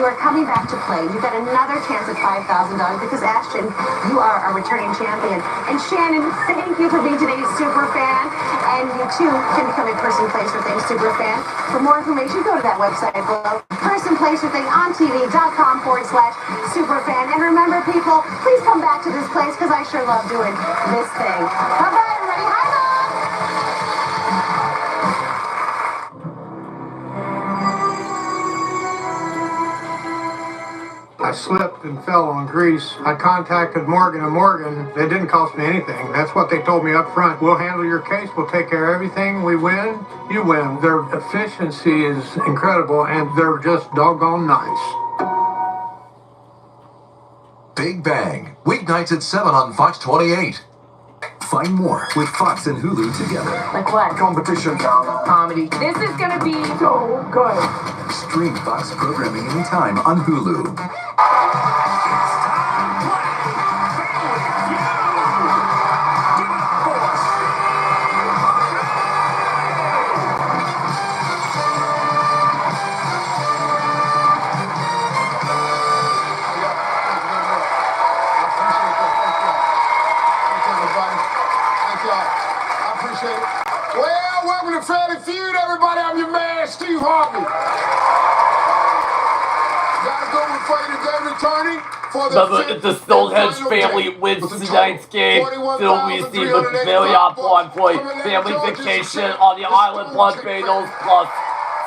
you are coming back to play. You've got another chance at $5,000 because Ashton, you are a returning champion. And Shannon, thank you for being today's super fan. And you too can become a Person Place or Thing super fan. For more information, go to that website below. Person Place or Thing on TV.com/superfan. And remember, people, please come back to this place because I sure love doing this thing. Bye-bye, everybody. Hi, Mom. I slipped and fell on grease. I contacted Morgan & Morgan. It didn't cost me anything. That's what they told me up front. We'll handle your case. We'll take care of everything. We win, you win. Their efficiency is incredible, and they're just doggone nice. Big Bang, weeknights at 7 on Fox 28. Find more with Fox and Hulu together. Like what? Competition, comedy. This is gonna be so good. Stream Fox programming anytime on Hulu. Well, welcome to Family Feud, everybody. I'm your man, Steve Harvey. Gotta go before you today, returning for the If the Stonehenge family wins tonight's game, they'll receive a $1 million point family vacation on the island Barbados plus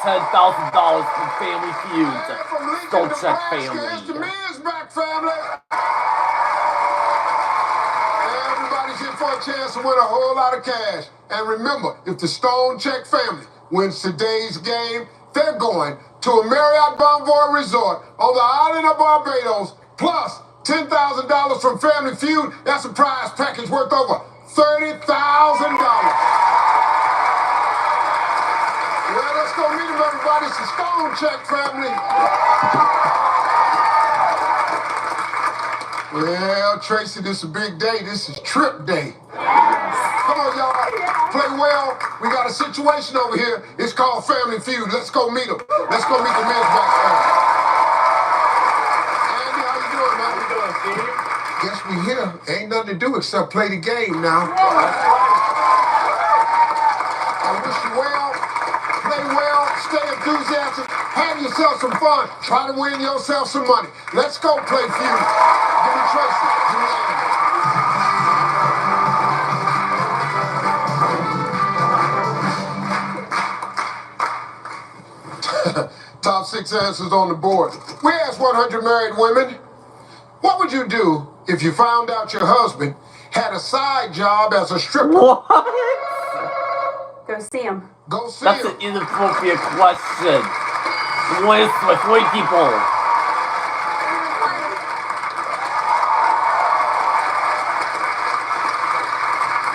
$10,000 from Family Feud. Don't check family. Everybody's here for a chance to win a whole lot of cash. And remember, if the Stone Check family wins today's game, they're going to a Marriott Bonvoy Resort on the island of Barbados, plus $10,000 from Family Feud. That's a prize package worth over $30,000. Well, let's go meet them, everybody. It's the Stone Check family. Well, Tracy, this is a big day. This is trip day. Come on, y'all. Play well. We got a situation over here. It's called Family Feud. Let's go meet them. Let's go meet the men's back family. Andy, how you doing, man? How you doing, Steve? Guess we here. Ain't nothing to do except play the game now. I wish you well. Play well. Stay enthusiastic. Have yourself some fun. Try to win yourself some money. Let's go play Feud. Give me Tracy. Give me Andy. Top 6 answers on the board. We asked 100 married women, what would you do if you found out your husband had a side job as a stripper? What? Go see him. Go see That's him. an inappropriate question. With 3 people.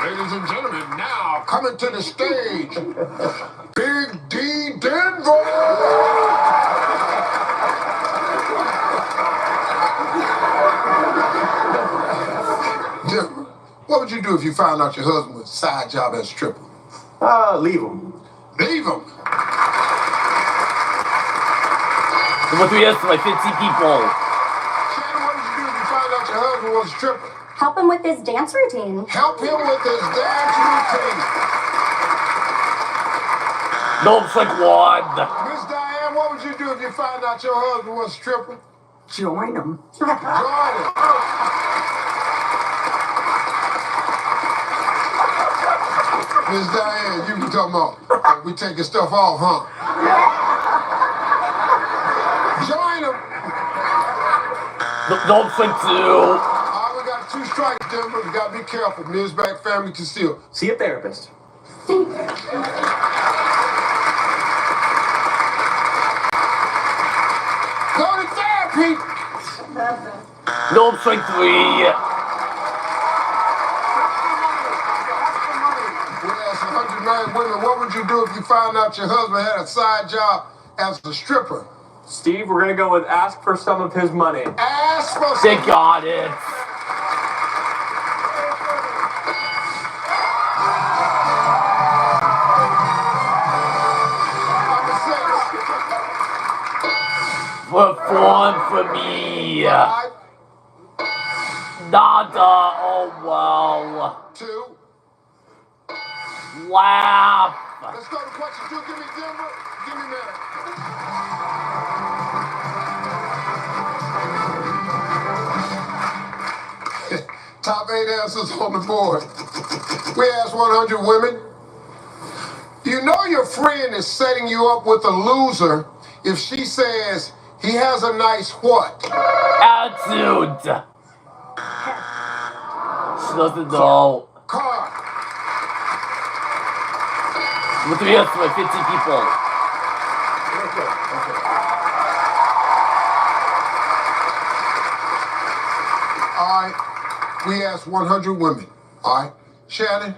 Ladies and gentlemen, now coming to the stage, Big D Denver. Denver, what would you do if you found out your husband was a side job as a stripper? Leave him. Leave him. What do we ask 50 people? Shannon, what would you do if you found out your husband was a stripper? Help him with his dance routine. Help him with his dance routine. No, it's like 1. Miss Diane, what would you do if you found out your husband was a stripper? Join him. Join him. Miss Diane, you be talking about we taking stuff off, huh? Join him. Don't think 2. All right, we got 2 strikes, Denver. You gotta be careful. Men's back family can steal. See a therapist. Go to therapy. Don't think 3. We asked 100 married women, what would you do if you found out your husband had a side job as a stripper? Steve, we're gonna go with ask for some of his money. Ask for They some. got it. Number 6. Perform for me. 5, Nada. Oh well. 2. Laugh. Let's go to question 2. Give me Denver. Give me Mary. Top 8 answers on the board. We asked 100 women. You know your friend is setting you up with a loser if she says he has a nice what? Attitude. She doesn't know. Car. With the rest of my 50 people. All right. We asked 100 women. All right. Shannon,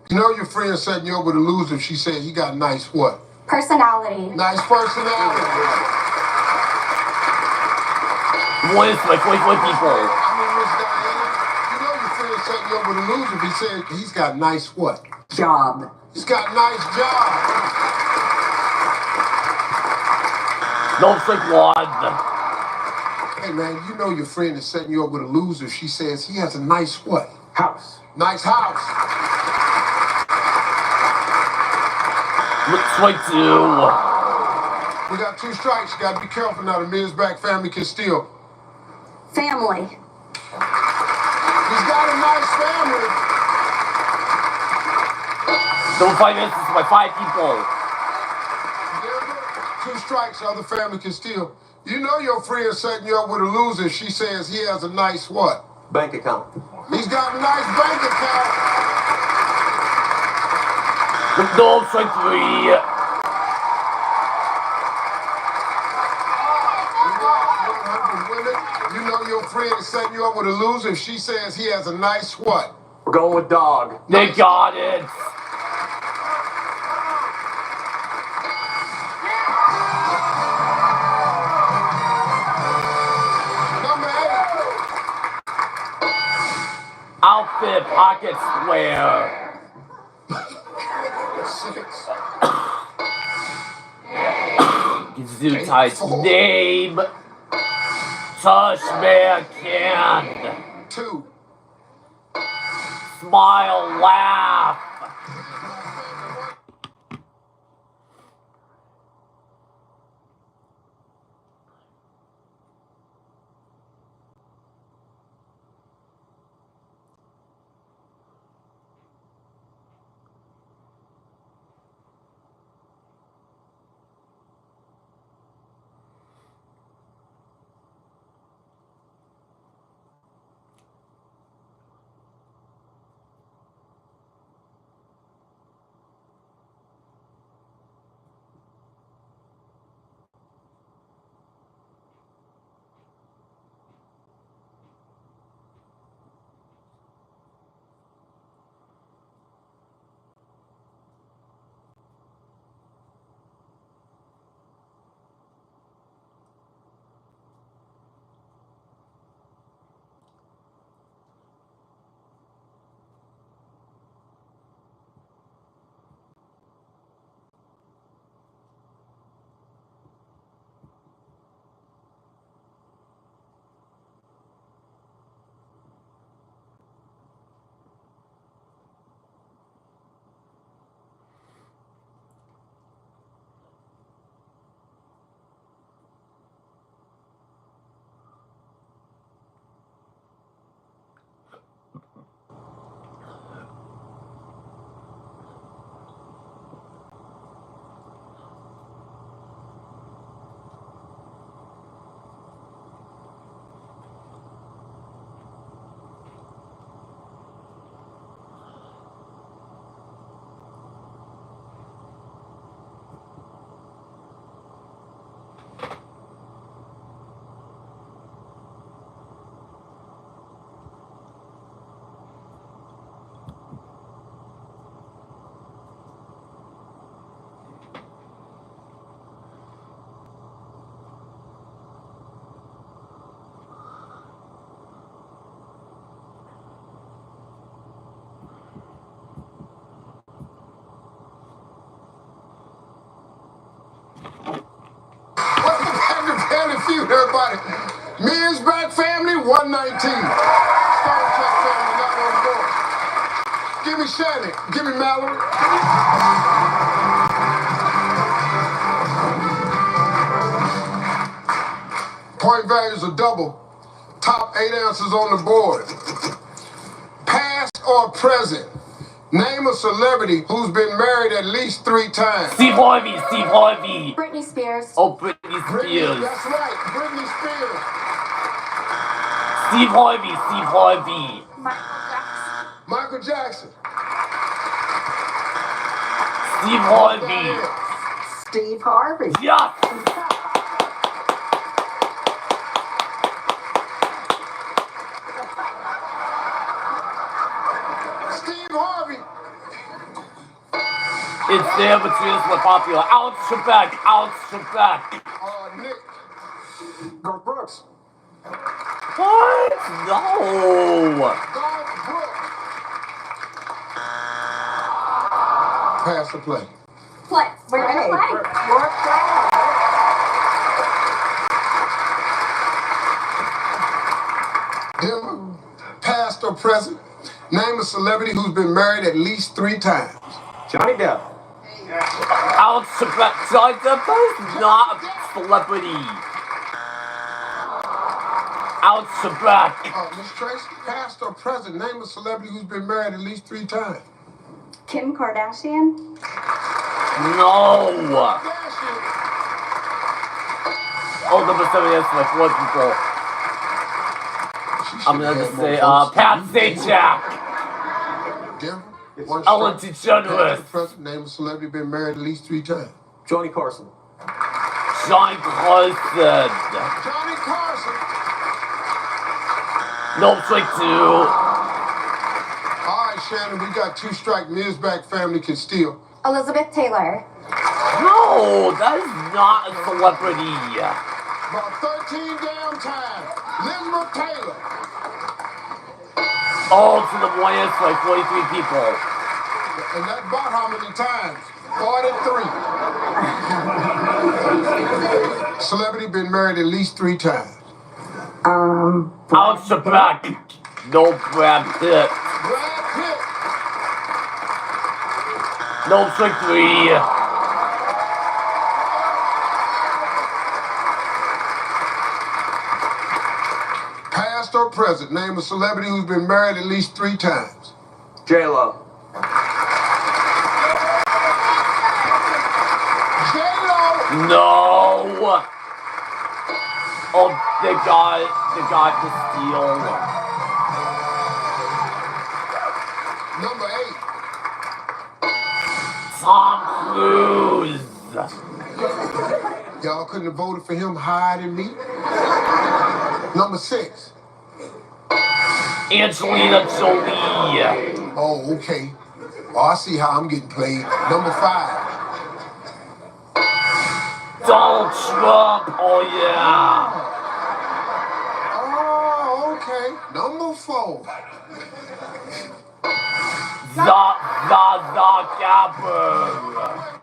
you know your friend setting you up with a loser if she said he got nice what? Personality. Nice personality. What is my 44 people? I mean, Miss Diana, you know your friend setting you up with a loser if he said he's got nice what? Job. He's got nice job. Don't think one. Hey, man, you know your friend is setting you up with a loser if she says he has a nice what? House. Nice house. Looks like 2. We got 2 strikes. You got to be careful now. The Miz back family can steal. Family. He's got a nice family. Don't find this is my 5 people. Denver, 2 strikes. The other family can steal. You know your friend setting you up with a loser if she says he has a nice what? Bank account. He's got a nice bank account. No, strike 3. 100 women. You know your friend is setting you up with a loser if she says he has a nice what? We're going with dog. They got it. Number 8. Outfit pocket square. 6. Zoo type name. Tush man can. 2. Smile, laugh. got it. Men's back family, 119. Stone check family, not on the board. Give me Shannon. Give me Mallory. Point values are double. Top 8 answers on the board. Past or present. Name a celebrity who's been married at least 3 times. Steve Harvey, Steve Harvey. Britney Spears. Oh, Britney Britney, Spears. that's right. Britney Spears. Steve Harvey, Steve Harvey. Michael Jackson. Michael Jackson. Steve Harvey. Steve Harvey. Yes. Steve Harvey. It's there, but she is more popular. Alex Trebek, Alex Trebek. Nick. Garth Brooks. What? No. Garth Brooks. Pass the play. Play. We're gonna play. We're playing. Denver, past or present. Name a celebrity who's been married at least 3 times. Johnny Depp. Alex Trebek. Johnny Depp is not a celebrity. Alex Trebek. Miss Tracy, past or present. Name a celebrity who's been married at least 3 times. Kim Kardashian. No. Kardashian. Oh, number 7 is like 4 people. She I'm should gonna have just more say, votes. Pat Sajak. Denver, Ellen strike. DeGeneres. Past or present. Name a celebrity been married at least 3 times. Johnny Carson. Johnny Carson. Johnny Carson. Nope, strike 2. All right, Shannon, we got 2 strike. Mia's back family can steal. Elizabeth Taylor. No, that is not a celebrity. About 13 damn times. Elizabeth Taylor. Oh, to the one is like 43 people. And that's about how many times? 43. Celebrity been married at least 3 times. Alex Trebek. No Brad Pitt. Brad Pitt. No strike 3. Past or present. Name a celebrity who's been married at least 3 times. J-Lo. J-Lo. No. Oh, they got the steal. Number 8. Tom Cruise. Y'all couldn't have voted for him higher than me. Number 6. Angelina Jolie. Oh, okay. Oh, I see how I'm getting played. Number 5. Donald Trump. Oh yeah. Oh, okay. Number 4. Gabber.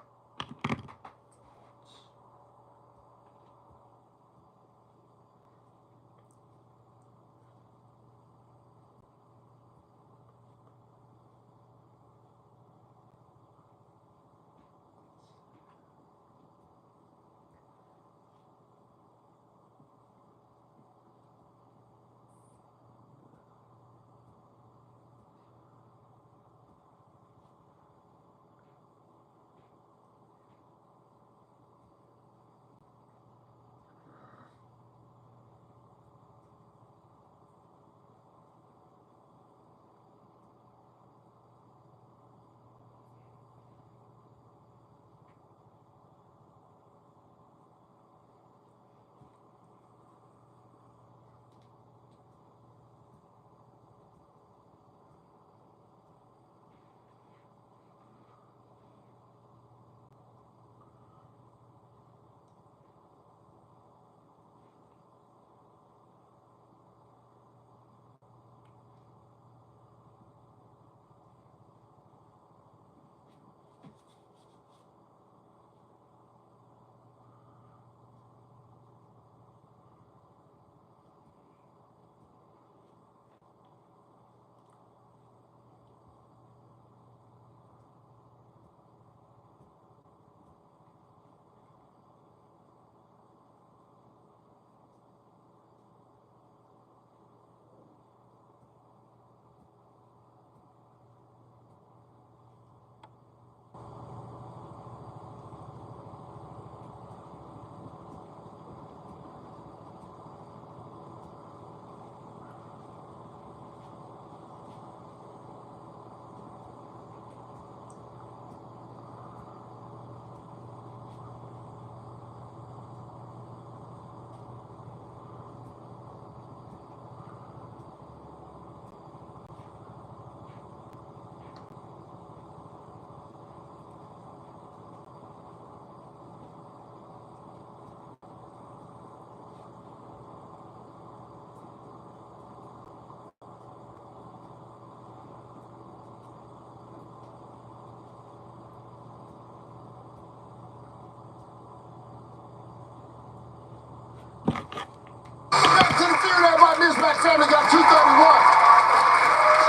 Dismack family got 231.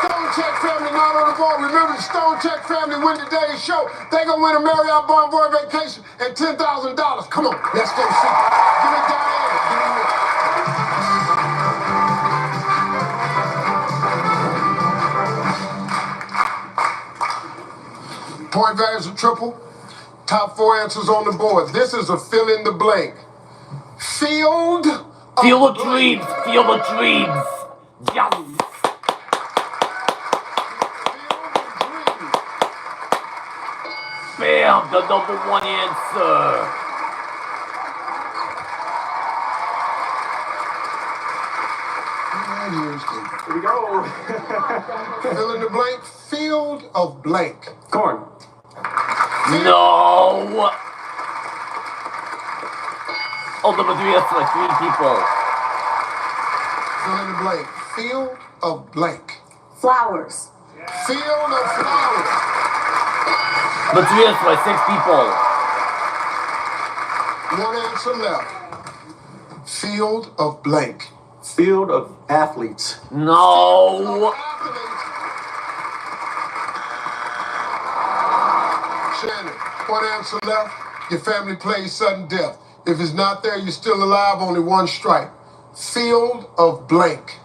Stone Check family not on the board. Remember, the Stone Check family win today's show. They gonna win a Marriott Bonvoy vacation and $10,000. Come on, let's go see. Give me Diane. Give me Rick. Point values are triple. Top 4 answers on the board. This is a fill in the blank. Field of dreams. Field of dreams. Yes. Bam, the number 1 answer. Here we go. Fill in the blank. Field of blank. Corn. No. Oh, number 3 has like 3 people. Fill in the blank. Field of blank. Flowers. Field of flowers. Number 3 has like 6 people. 1 answer left. Field of blank. Field of athletes. No. Shannon, 1 answer left. Your family plays sudden death. If it's not there, you're still alive. Only 1 strike. Field of blank.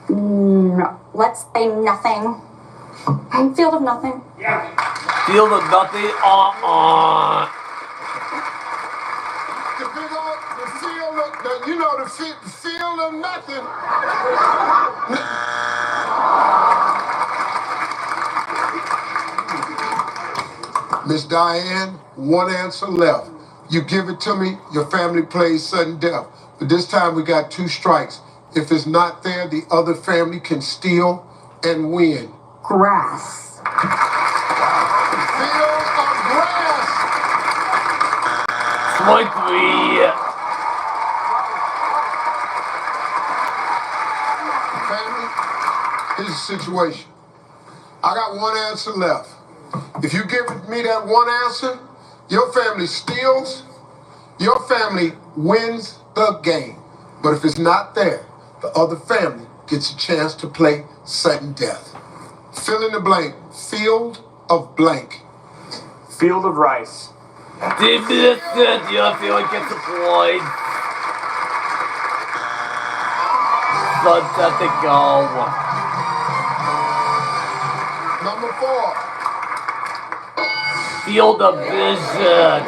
No. Let's say nothing. Field of nothing. Field of nothing. The big old, the field of, you know, the field of nothing. Miss Diane, 1 answer left. You give it to me, your family plays sudden death. But this time we got 2 strikes. If it's not there, the other family can steal and win. Grass. Field of grass. 23. Family, here's the situation. I got 1 answer left. If you give me that 1 answer, your family steals, your family wins the game. But if it's not there, the other family gets a chance to play sudden death. Fill in the blank. Field of blank. Field of rice. Did this you feel like it's a point? Let it go. Number 4. Field of vision.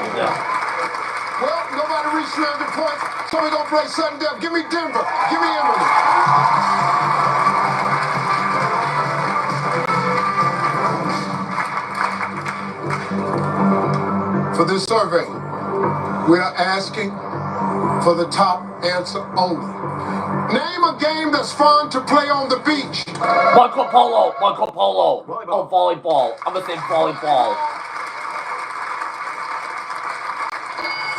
Well, nobody reached 300 points, so we're going to play sudden death. Give me Denver. Give me Emily. For this survey, we are asking for the top answer only. Name a game that's fun to play on the beach. Marco Polo. Volleyball. Oh, volleyball. I'm gonna say volleyball.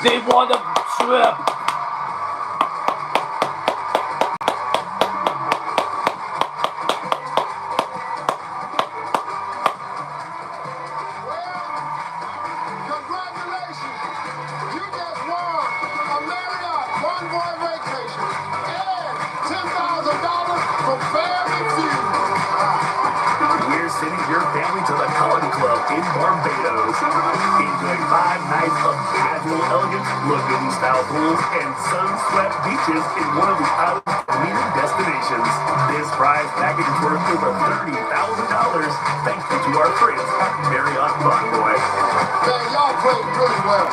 They want a trip. Congratulations! You just won a Marriott Bonvoy vacation and $10,000 from Family Feud. We're sending your family to the Colony Club in Barbados. Enjoy 5 nights of casual elegance, lagoon-style pools, and sun-swept beaches in one of the island's premier destinations. This prize package is worth over $30,000 thanks to our friends at Marriott Bonvoy. Man, y'all played really well.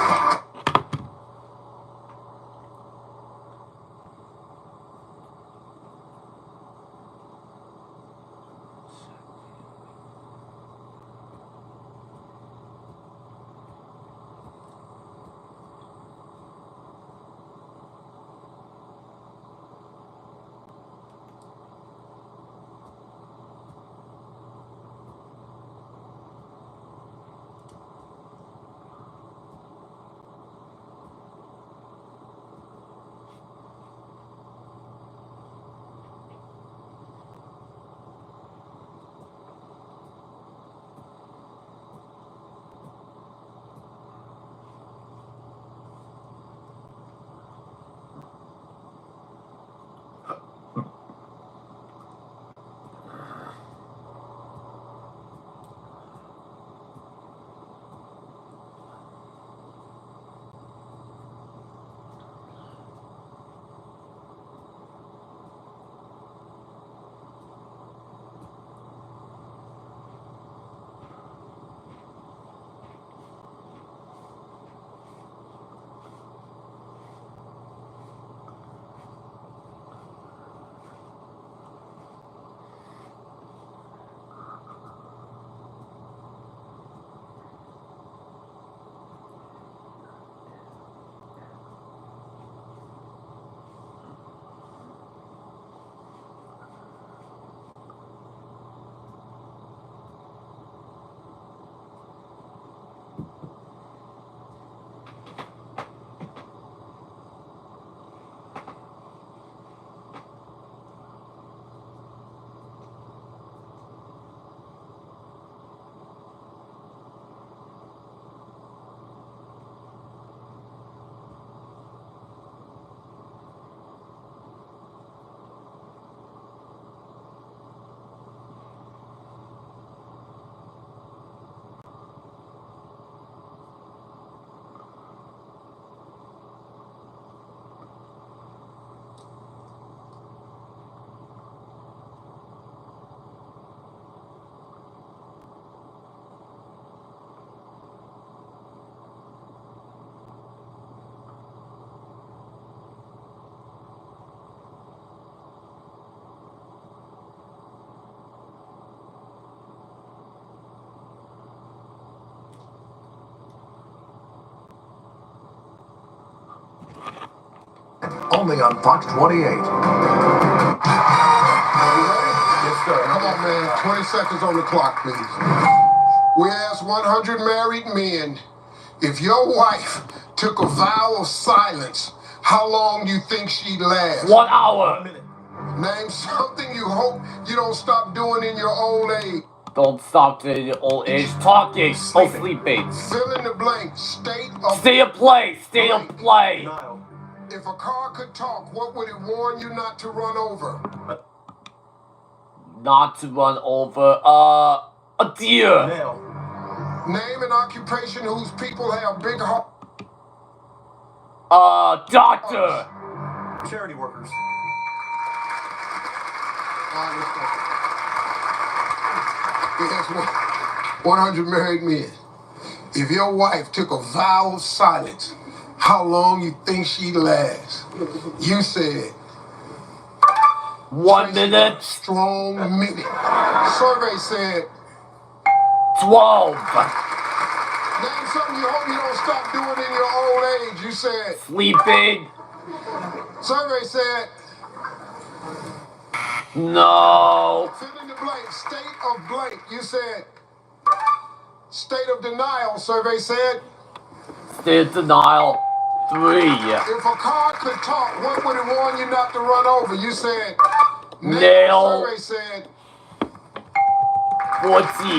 Only on Fox 28. You ready? Yes, sir. Come on, man. 20 seconds on the clock, please. We asked 100 married men, if your wife took a vow of silence, how long do you think she'd last? 1 hour. Name something you hope you don't stop doing in your old age. Don't stop to your old age talking. Oh, sleeping. Fill in the blank. State of Stay of play. Stay of play. Denial. If a car could talk, what would it warn you not to run over? Not to run over. A deer. Nail. Name an occupation whose people have big hearts. Doctor. Charity workers. Yes, 100 married men. If your wife took a vow of silence, how long you think she'd last? You said 1 minute. strong minute. Survey said 12. name something you hope you don't stop doing in your old age. You said Sleeping. survey said No. fill in the blank. State of blank. You said state of denial. Survey said Stay in denial. 3. if a car could talk, what would it warn you not to run over? You said Nail. Survey said 14.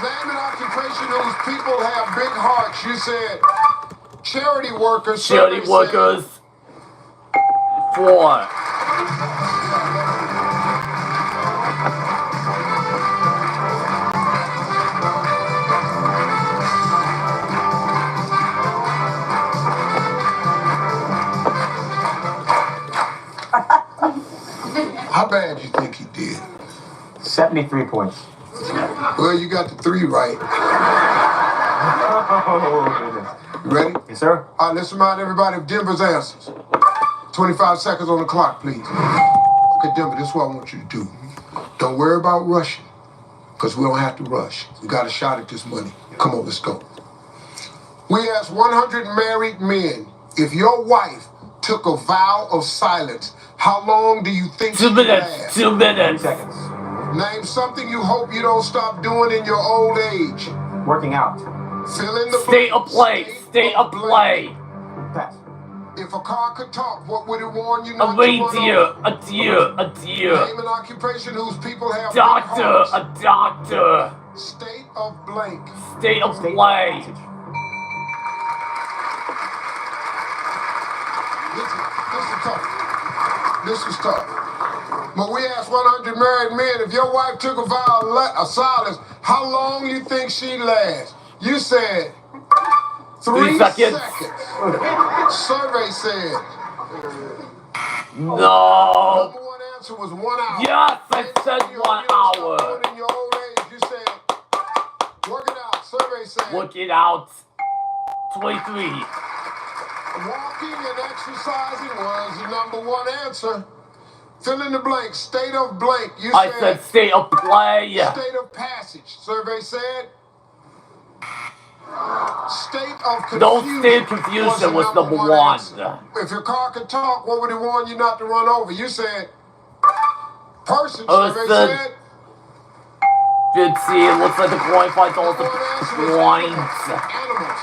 name an occupation whose people have big hearts. You said charity workers. Charity Survey workers. 4. How bad you think he did? 73 points. Well, you got the 3 right. Oh, goodness. You ready? Yes, sir. All right, let's remind everybody of Denver's answers. 25 seconds on the clock, please. Okay, Denver, this is what I want you to do. Don't worry about rushing, because we don't have to rush. We got a shot at this money. Come on, let's go. We asked 100 married men, if your wife took a vow of silence, how long do you think 2 she'd minutes. last? 2 3 minutes. seconds. Name something you hope you don't stop doing in your old age. Working out. Fill in the Stay blank. of play. Stay of play. Pass. If a car could talk, what would it warn you A not to run reindeer. over? A deer. A deer. Name an occupation whose people have big Doctor. hearts. A doctor. State of blank. State of State play. passage. This is tough. This is tough. But we asked 100 married men, if your wife took a vow of silence, how long you think she'd last? You said 3 seconds. Survey said No. number one answer was 1 hour. Yes, I said You 1 don't stop hour. doing in your old age. You said work it out. Survey said Work it out. 23. walking and exercising was the number one answer. Fill in the blank. State of blank. You I said state of play. state of passage. Survey said state of confusion. No, state of confusion was number one. answer. If your car could talk, what would it warn you not to run over? You said person. Survey Person. said 15. Looks like the coin finds all the one answer was points. animals.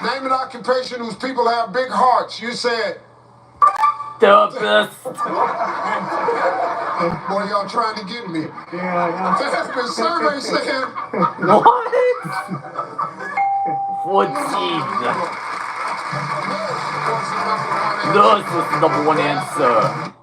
Name an occupation whose people have big hearts. You said Therapist. boy, y'all trying to get me. Therapist. Survey said What? 14. Nurse was the number one answer.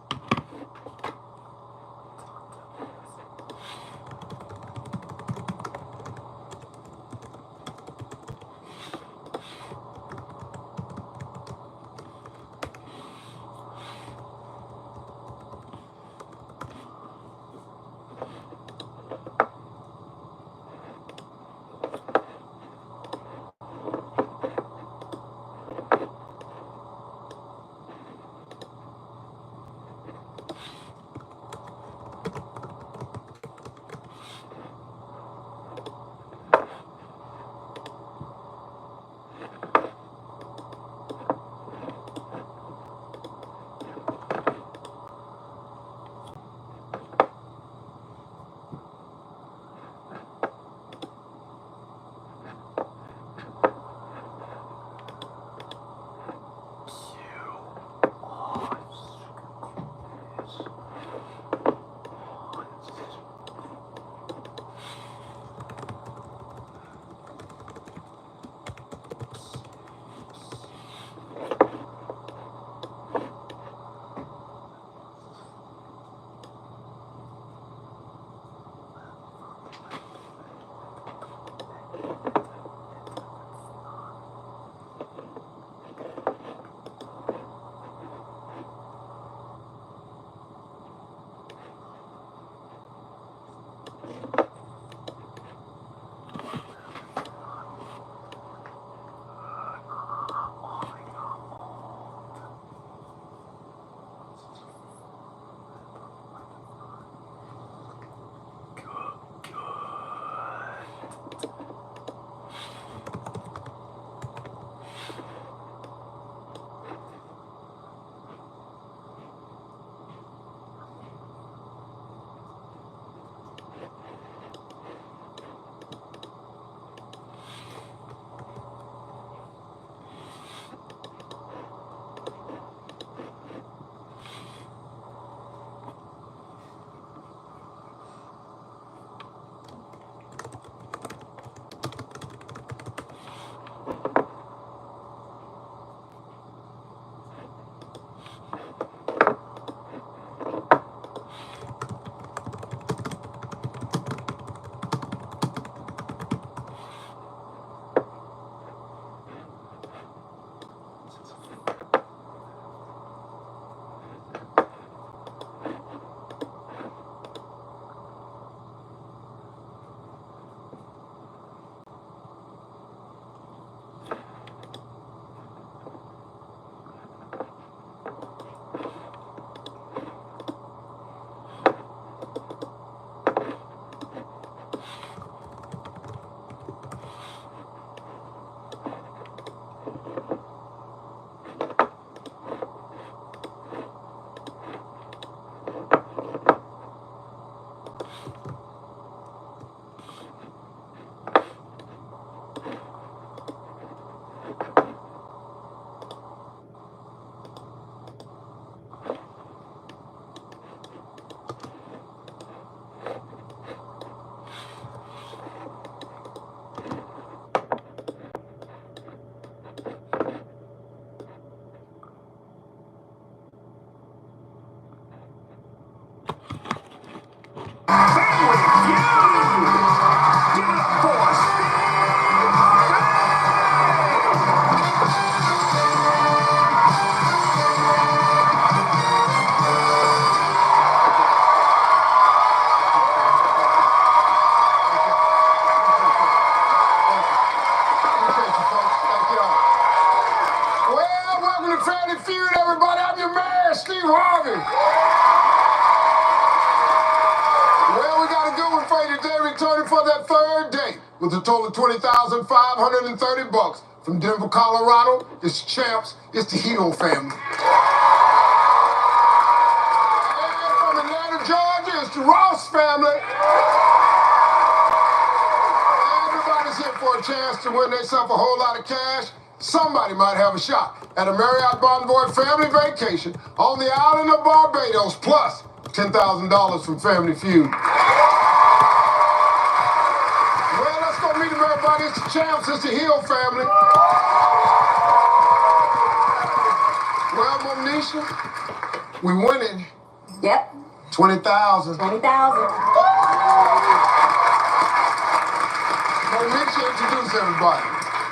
heavy. Well, we got a good one for you today, returning for that third day with a total of $20,530 from Denver, Colorado. It's the champs. It's the Hill family. And from Atlanta, Georgia, it's the Ross family. Everybody's here for a chance to win themselves a whole lot of cash. Somebody might have a shot at a Marriott Bonvoy family vacation on the island of Barbados, plus $10,000 from Family Feud. Well, let's go meet them, everybody. It's the champs. It's the Hill family. Well, Monisha, we winning. Yep. 20,000. 20,000. Monisha, introduce everybody.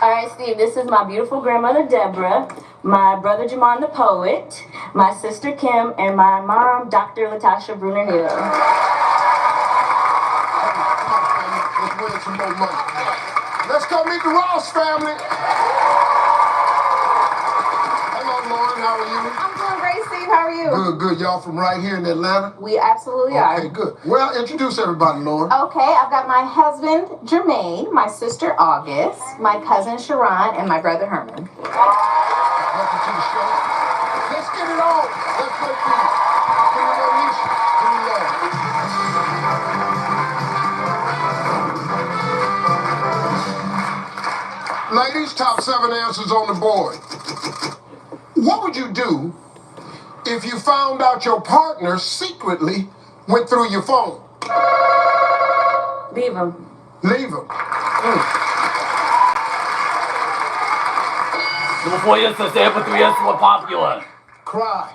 All right, Steve, this is my beautiful grandmother, Deborah, my brother, Jamon the poet, my sister, Kim, and my mom, Dr. Latasha Bruner Hill. Let's win some more money. Let's go meet the Ross family. Hello, Lauren. How are you? I'm doing great, Steve. How are you? Good, good. Y'all from right here in Atlanta? We absolutely are. Okay, good. Well, introduce everybody, Lauren. Okay, I've got my husband, Jermaine, my sister, August, my cousin, Sharon, and my brother, Herman. Welcome to the show. Let's get it on. Let's go through. Give me Monisha. Give me Lauren. Ladies, top 7 answers on the board. What would you do if you found out your partner secretly went through your phone? Leave him. Leave him. Number 4 years to stay, but 3 years more popular. Cry.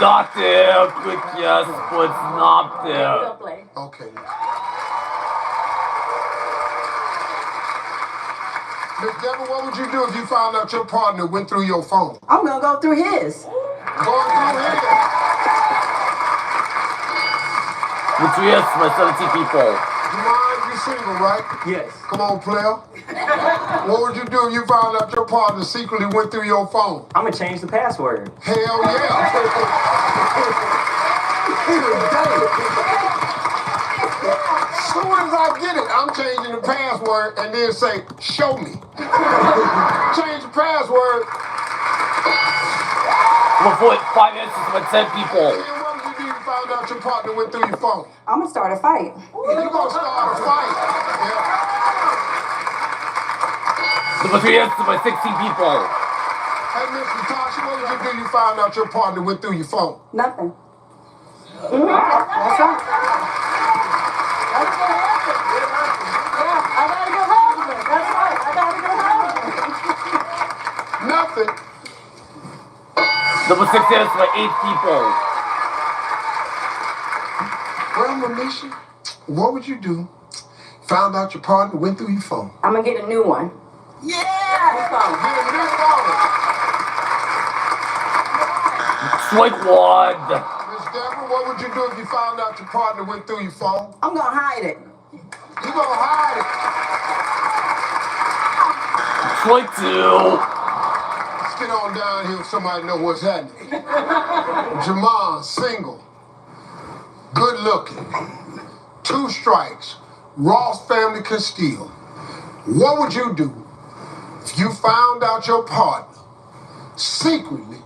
Not there. Good guess, but not there. Go play. Okay. Miss Deborah, what would you do if you found out your partner went through your phone? I'm gonna go through his. Going through here. With 3 years, my 17 people. Jamon, you single, right? Yes. Come on, player. What would you do if you found out your partner secretly went through your phone? I'm gonna change the password. Hell yeah. Soon as I get it, I'm changing the password and then say, show me. Change the password. Number 5 answers with 10 people. And what would you do if you found out your partner went through your phone? I'm gonna start a fight. You're going to start a fight. Yeah. Number 3 answers with 16 people. Hey, Miss Natasha, what would you do if you found out your partner went through your phone? Nothing. That's right. That's what happened. Yeah, I got a good husband. That's right. I got a good husband. Nothing. Number 6 answers with 8 people. Well, Monisha, what would you do? Found out your partner went through your phone. I'm gonna get a new one. Yeah. Get a new phone. Strike 1. Miss Deborah, what would you do if you found out your partner went through your phone? I'm gonna hide it. You gonna hide it. Strike 2. Let's get on down here if somebody know what's happening. Jamon, single. Good looking. 2 strikes. Ross family can steal. What would you do if you found out your partner secretly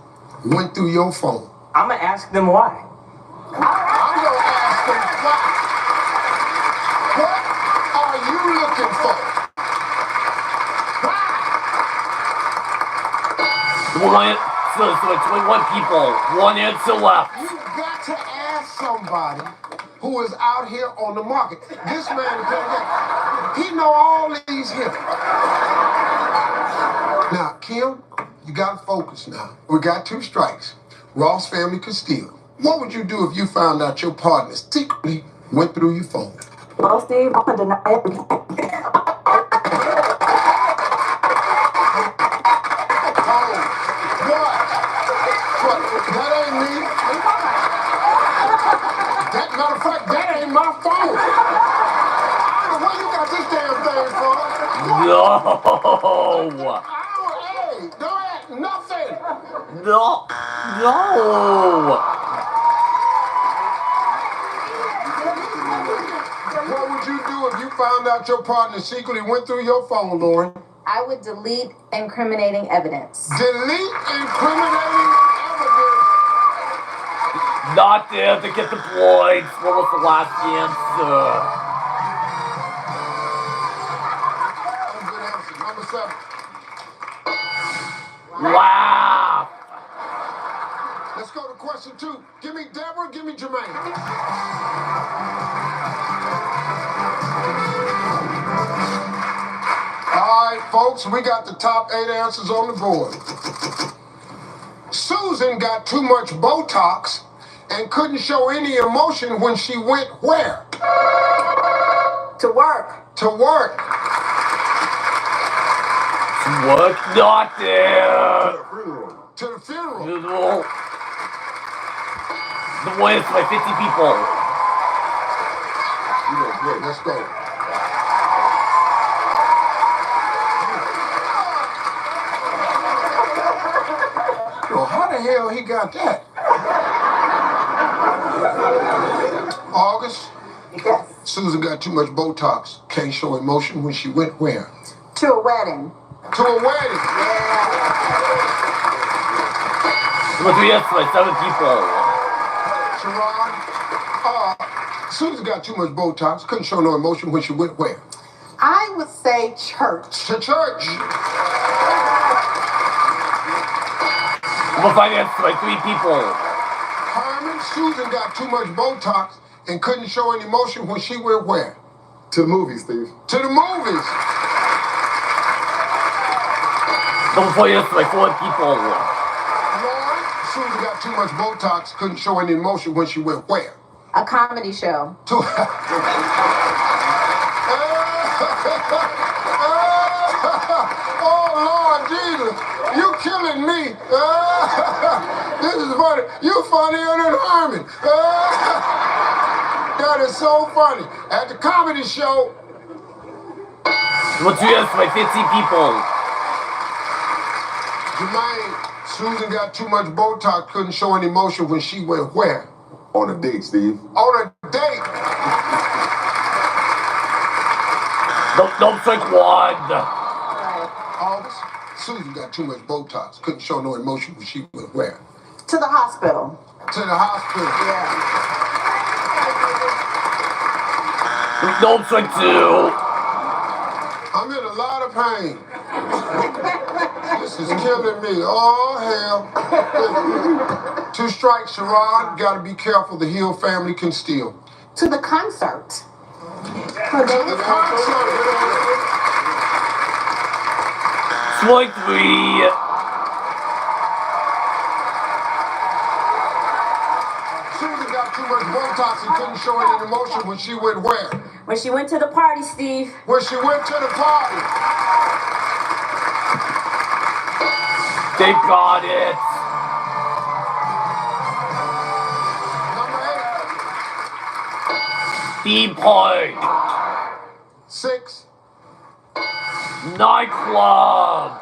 went through your phone? I'm gonna ask them why. I'm gonna ask them why. What are you looking for? Why? Number 1 answers with 21 people. 1 answer left. You got to ask somebody who is out here on the market. This man, he know all these hits. Now, Kim, you got to focus now. We got 2 strikes. Ross family can steal. What would you do if you found out your partner secretly went through your phone? Well, Steve, I'm gonna deny everything. Oh, what? That ain't me. Matter of fact, that ain't my phone. Where you got this damn thing from? No. Hey, don't act nothing. No. No! What would you do if you found out your partner secretly went through your phone, Lauren? I would delete incriminating evidence. Delete incriminating evidence. Not there to get the points. What was the last answer? Good answer. Number 7. Wow! Let's go to question 2. Give me Deborah, give me Jermaine. All right, folks, we got the top 8 answers on the board. Susan got too much Botox and couldn't show any emotion when she went where? To work. To work. What? Not there! To the funeral. No. The win by 50 people. Let's go. Well, how the hell he got that? August? Yes. Susan got too much Botox. Can't show emotion when she went where? To a wedding. To a wedding. Number 3 yes by 7 people. Sharon? Susan got too much Botox. Couldn't show no emotion when she went where? I would say church. To church. Number 5 yes by 3 people. Herman, Susan got too much Botox and couldn't show any emotion when she went where? To the movies, Steve. To the movies. Number 4 yes by 4 people. Lauren, Susan got too much Botox, couldn't show any emotion when she went where? A comedy show. To Oh, Lord Jesus, you killing me. This is funny. You funnier than Herman. That is so funny. At the comedy show. Number 2 yes by 50 people. Jermaine, Susan got too much Botox, couldn't show any emotion when she went where? On a date, Steve. On a date. Don't take 1. August, Susan got too much Botox, couldn't show no emotion when she went where? To the hospital. To the hospital. Don't take 2. I'm in a lot of pain. This is killing me. Oh, hell. 2 strikes, Sharon. Gotta be careful. The Hill family can steal. To the concert. The concert. 23. Susan got too much Botox and couldn't show any emotion when she went where? When she went to the party, Steve. When she went to the party. They got it. Number 8. Theme park. 6. Nightclub.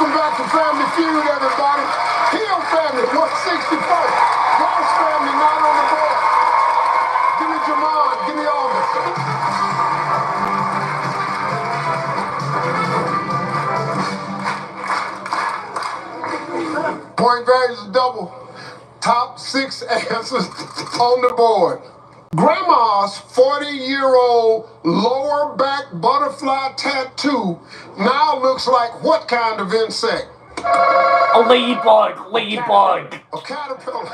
Welcome back to Family Feud, everybody. Hill family, 164. Ross family, not on the board. Give me Jamon, give me August. Point values is double. Top 6 answers on the board. Grandma's 40-year-old lower back butterfly tattoo now looks like what kind of insect? A ladybug. Ladybug. A caterpillar.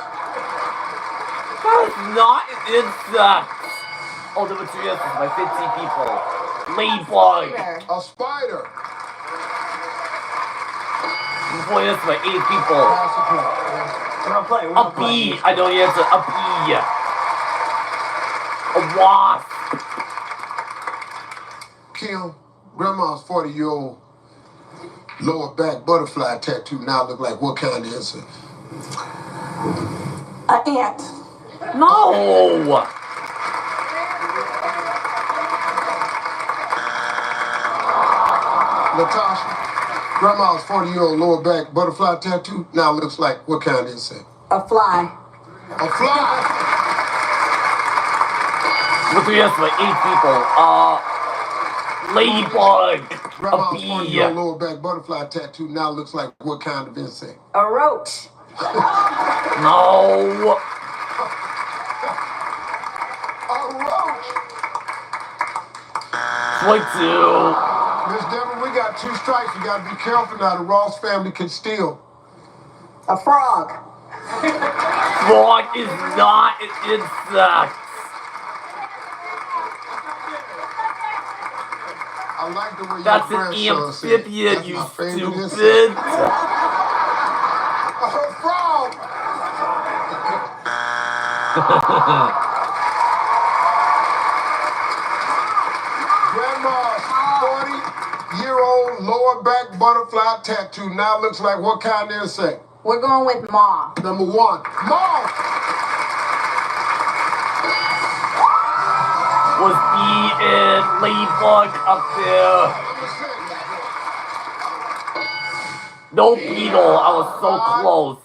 That is not an insect. Oh, there were 2 answers by 15 people. Ladybug. A spider. Before this by 8 people. We're not playing. A bee. I know the answer. A bee. A wasp. Kim, Grandma's 40-year-old lower back butterfly tattoo now look like what kind of insect? An ant. No. Latasha, Grandma's 40-year-old lower back butterfly tattoo now looks like what kind of insect? A fly. A fly. With 3 answers by 8 people. Ladybug. A Grandma's bee. 40-year-old lower back butterfly tattoo now looks like what kind of insect? A roach. No. A roach. 22. Miss Deborah, we got 2 strikes. We got to be careful now. The Ross family can steal. A frog. Frog is not an insect. I like the way That's your an grandson said, amphibian, "That's you my favorite insect." stupid. A frog. Grandma's 40-year-old lower back butterfly tattoo now looks like what kind of insect? We're going with moth. Number 1, moth. Was bee and ladybug up there? No beetle, I was so close.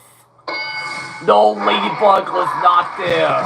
No ladybug was not there.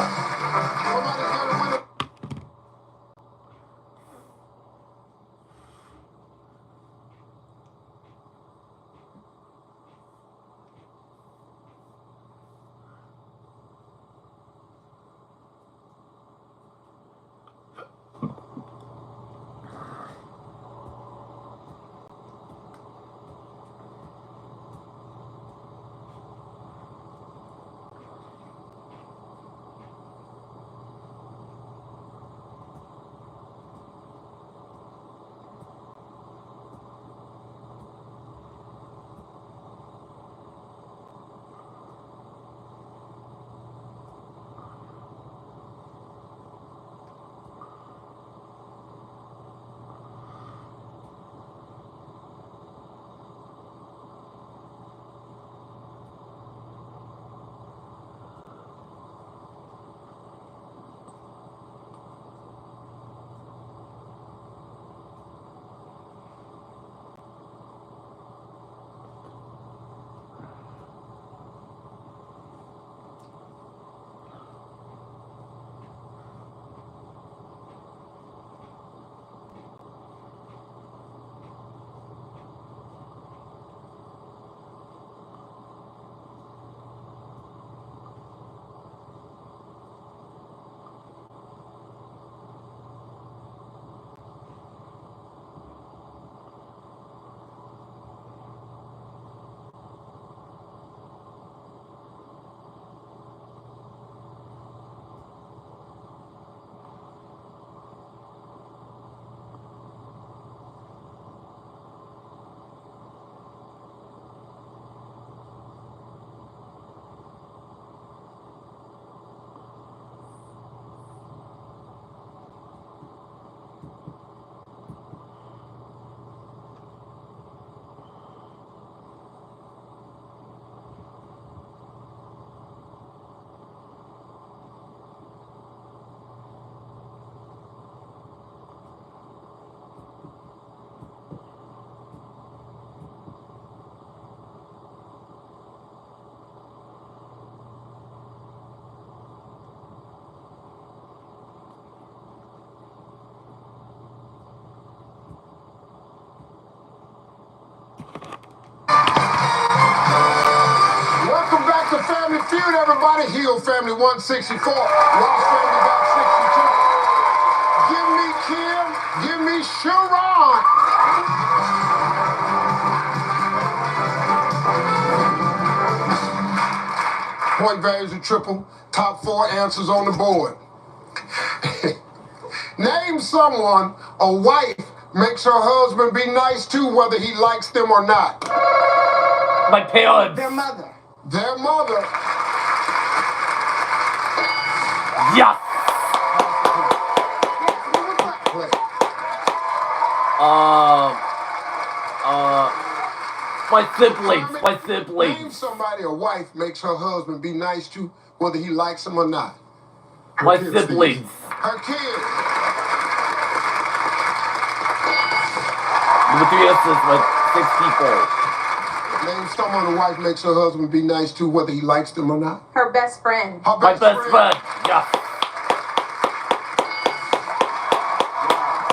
feud, everybody. Hill family 164. Ross family got 62. Give me Kim. Give me Sharon. Point values are triple. Top 4 answers on the board. Name someone a wife makes her husband be nice to, whether he likes them or not. My parents. Their mother. Their mother. Yes. Play. My siblings. My siblings. Name somebody a wife makes her husband be nice to, whether he likes them or not. My siblings. Her kids. Number 3 answers with 6 people. Name someone a wife makes her husband be nice to, whether he likes them or not. Her best friend. Her My best friend. Yes.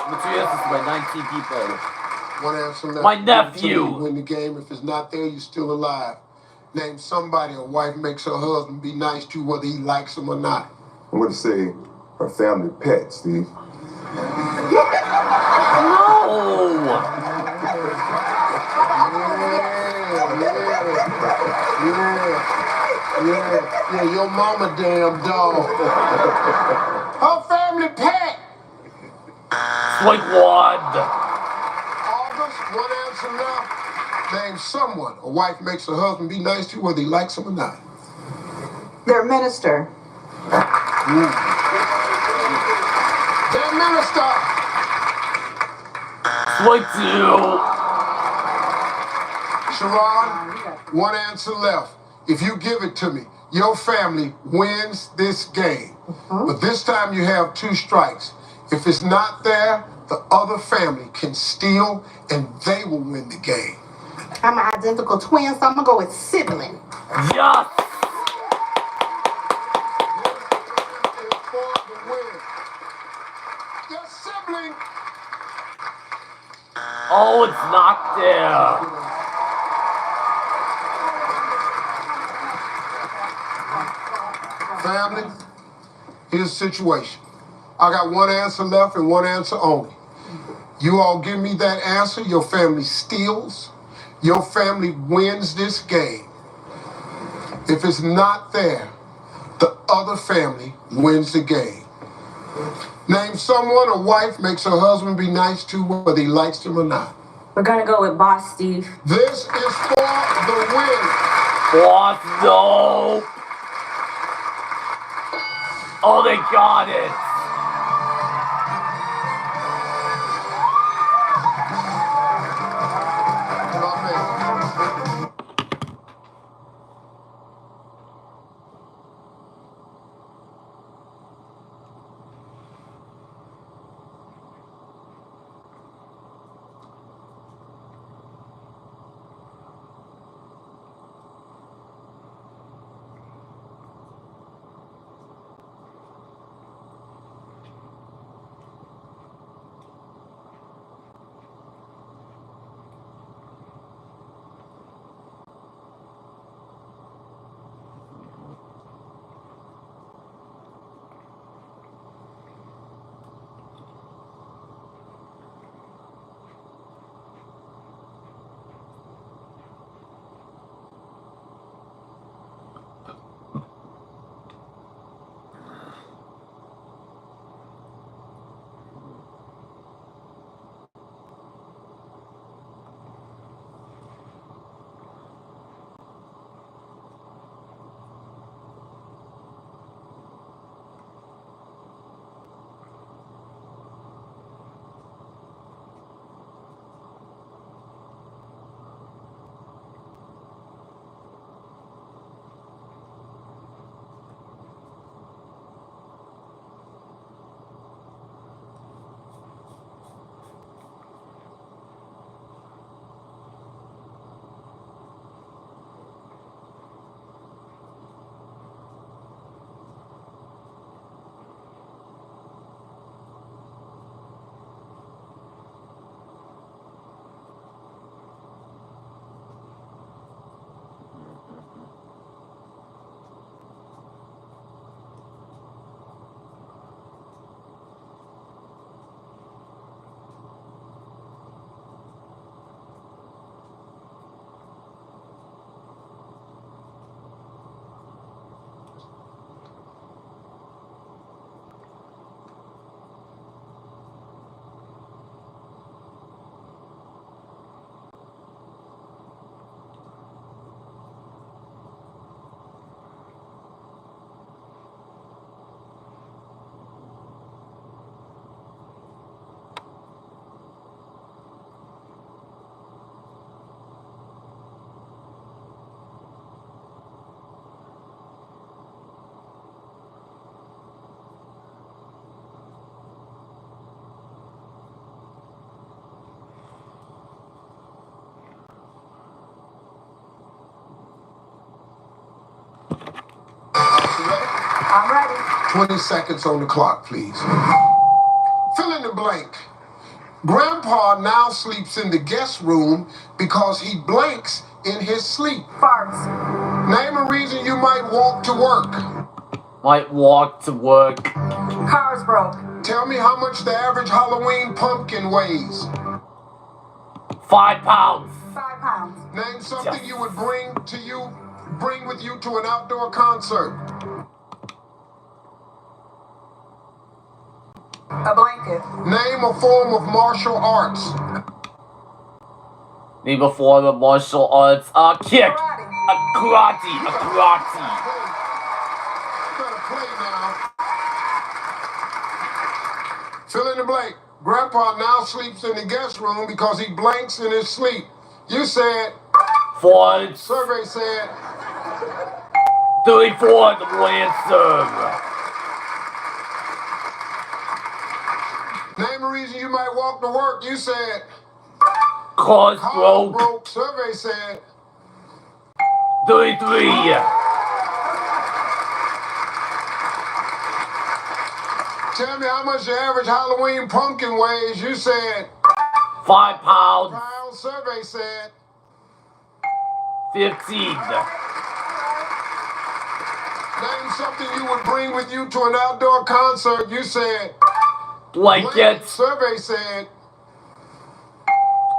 Number 3 answers with 19 people. One answer left. My Give it to nephew. me, you win the game. If it's not there, you're still alive. Name somebody a wife makes her husband be nice to, whether he likes them or not. I'm going to say her family pet, Steve. No. Yeah, your mama damn dog. Her family pet. Like what? August, one answer left. Name someone a wife makes her husband be nice to, whether he likes him or not. Their minister. Their minister. Like 2. Sharon, one answer left. If you give it to me, your family wins this game. But this time you have 2 strikes. If it's not there, the other family can steal and they will win the game. I'm an identical twin, so I'm gonna go with sibling. Yes. Your sibling. Oh, it's not there. Family, here's the situation. I got 1 answer left and 1 answer only. You all give me that answer, your family steals, your family wins this game. If it's not there, the other family wins the game. Name someone a wife makes her husband be nice to, whether he likes them or not. We're gonna go with Boss Steve. This is for the win. What? No. Oh, they got it. I'm ready. 20 seconds on the clock, please. Fill in the blank. Grandpa now sleeps in the guest room because he blanks in his sleep. Farts. Name a reason you might walk to work. Might walk to work. Car's broke. Tell me how much the average Halloween pumpkin weighs. 5 pounds. 5 pounds. Name something you would bring with you to an outdoor concert. A blanket. Name a form of martial arts. Name a form of martial arts. A kick. Karate. A karate. A karate. You better play now. Fill in the blank. Grandpa now sleeps in the guest room because he blanks in his sleep. You said. Farts. Survey said. 34, the answer. Name a reason you might walk to work. You said. Car's Car broke. Survey said. 33. Tell me how much the average Halloween pumpkin weighs. You said. 5 pounds. Pound. Survey said. 15. Name something you would bring with you to an outdoor concert. You said. Blanket. Survey said.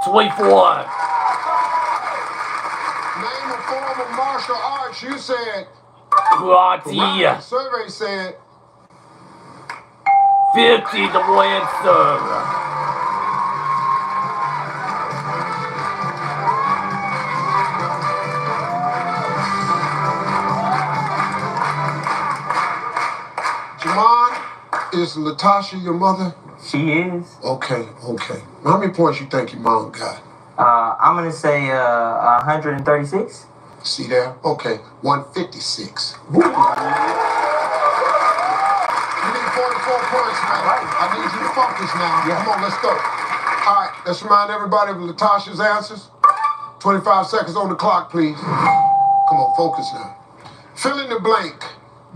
24. Name a form of martial arts. You said. Karate. Survey said. 50, the answer. Jamon, is Latasha your mother? She is. Okay. How many points you think your mom got? I'm gonna say 136. See there? Okay, 156. You need 44 points, man. I need you to focus now. Yeah. Come on, let's go. All right, let's remind everybody of Latasha's answers. 25 seconds on the clock, please. Come on, focus now. Fill in the blank.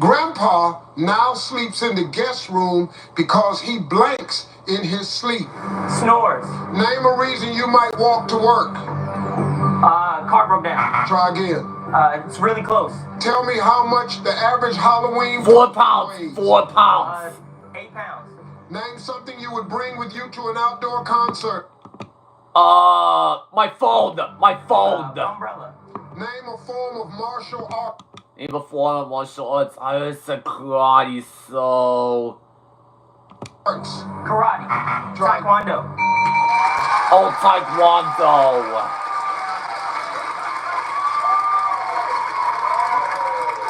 Grandpa now sleeps in the guest room because he blanks in his sleep. Snores. Name a reason you might walk to work. Car broke down. Try again. It's really close. Tell me how much the average Halloween 4 pumpkin pounds. weighs. 4 pounds. 8 pounds. Name something you would bring with you to an outdoor concert. My phone. My phone. Umbrella. Name a form of martial art. Name a form of martial arts. I said karate, so. Karate. Taekwondo. Oh, taekwondo.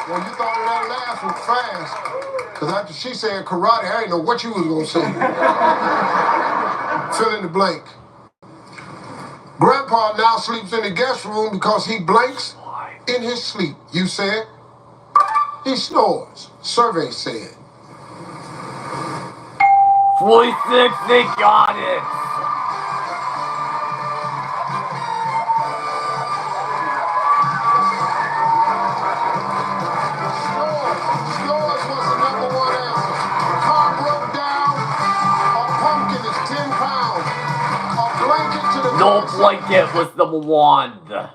Well, you thought of that last one fast. Because after she said karate, I didn't know what you was going to say. Fill in the blank. Grandpa now sleeps in the guest room because he blanks in his sleep. You said. He snores. Survey said. 46, they got it. Snores was the number one answer. Car broke down. A pumpkin is 10 pounds. A blanket to the No blanket was number 1.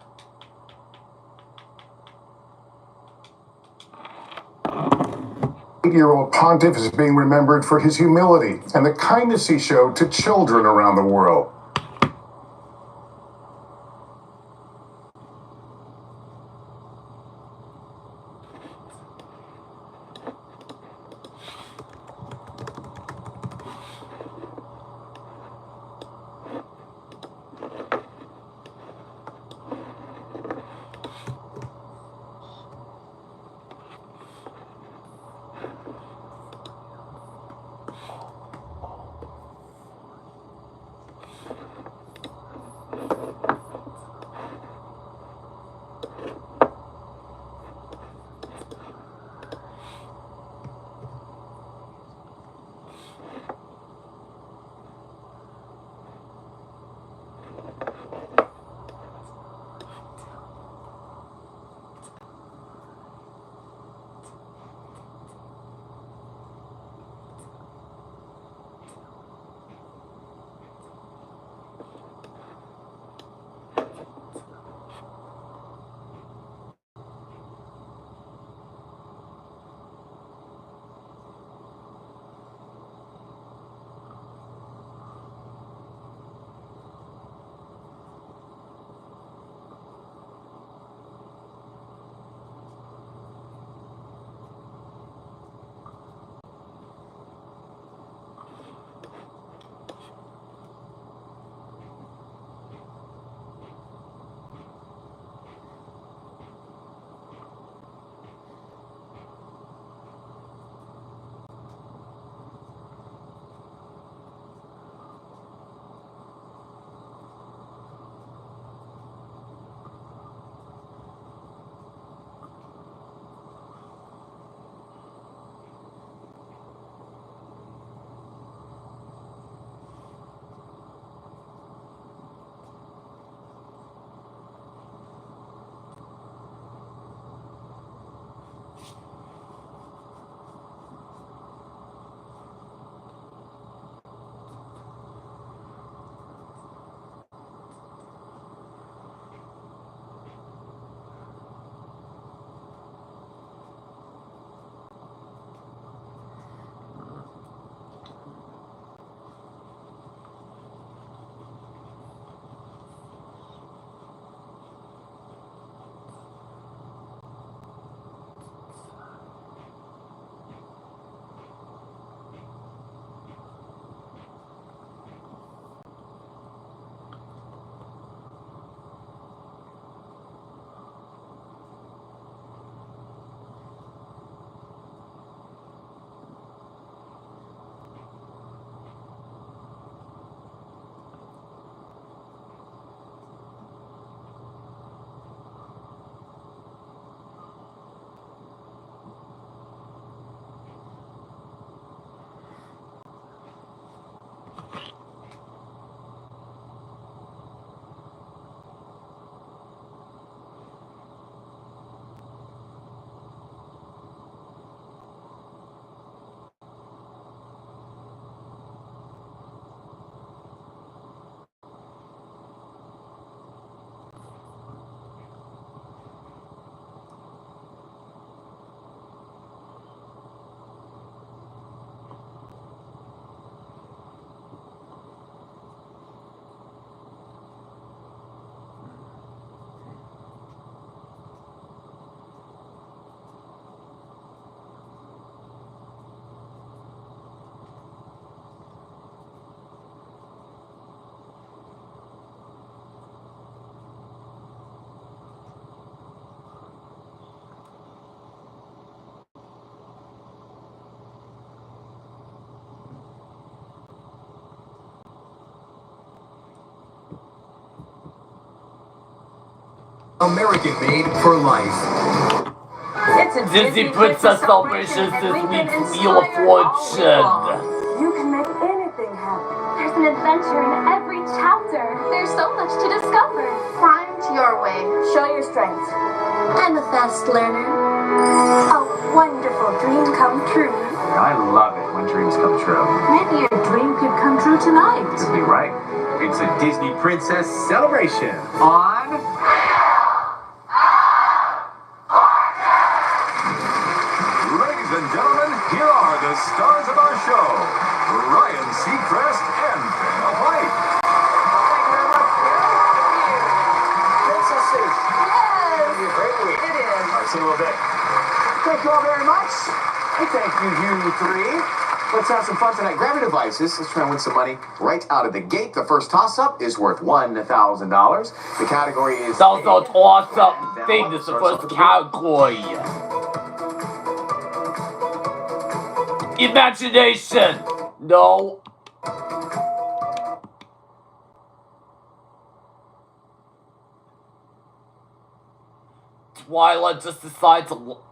Eight-year-old pontiff is being remembered for his humility and the kindness he showed to children around the world. American made for life. It's a Disney Princess Celebrations this week's Wheel of Fortune. You can make anything happen. There's an adventure in every chapter. There's so much to discover. Find your way. Show your strengths. I'm a fast learner. A wonderful dream come true. I love it when dreams come true. Maybe your dream could come true tonight. Could be right. It's a Disney Princess Celebration on... Ladies and gentlemen, here are the stars of our show, Ryan Seacrest and Vanna White. Thank you very much. Princesses. Yes, It'll be a great week. it is. All right, see you in a little bit. Thank you all very much. And thank you, you three. Let's have some fun tonight. Grab your devices. Let's try and win some money right out of the gate. The first toss-up is worth $1,000. The category is... That was an awesome thing. This is the first category. Imagination. No. Twilight just decides to lock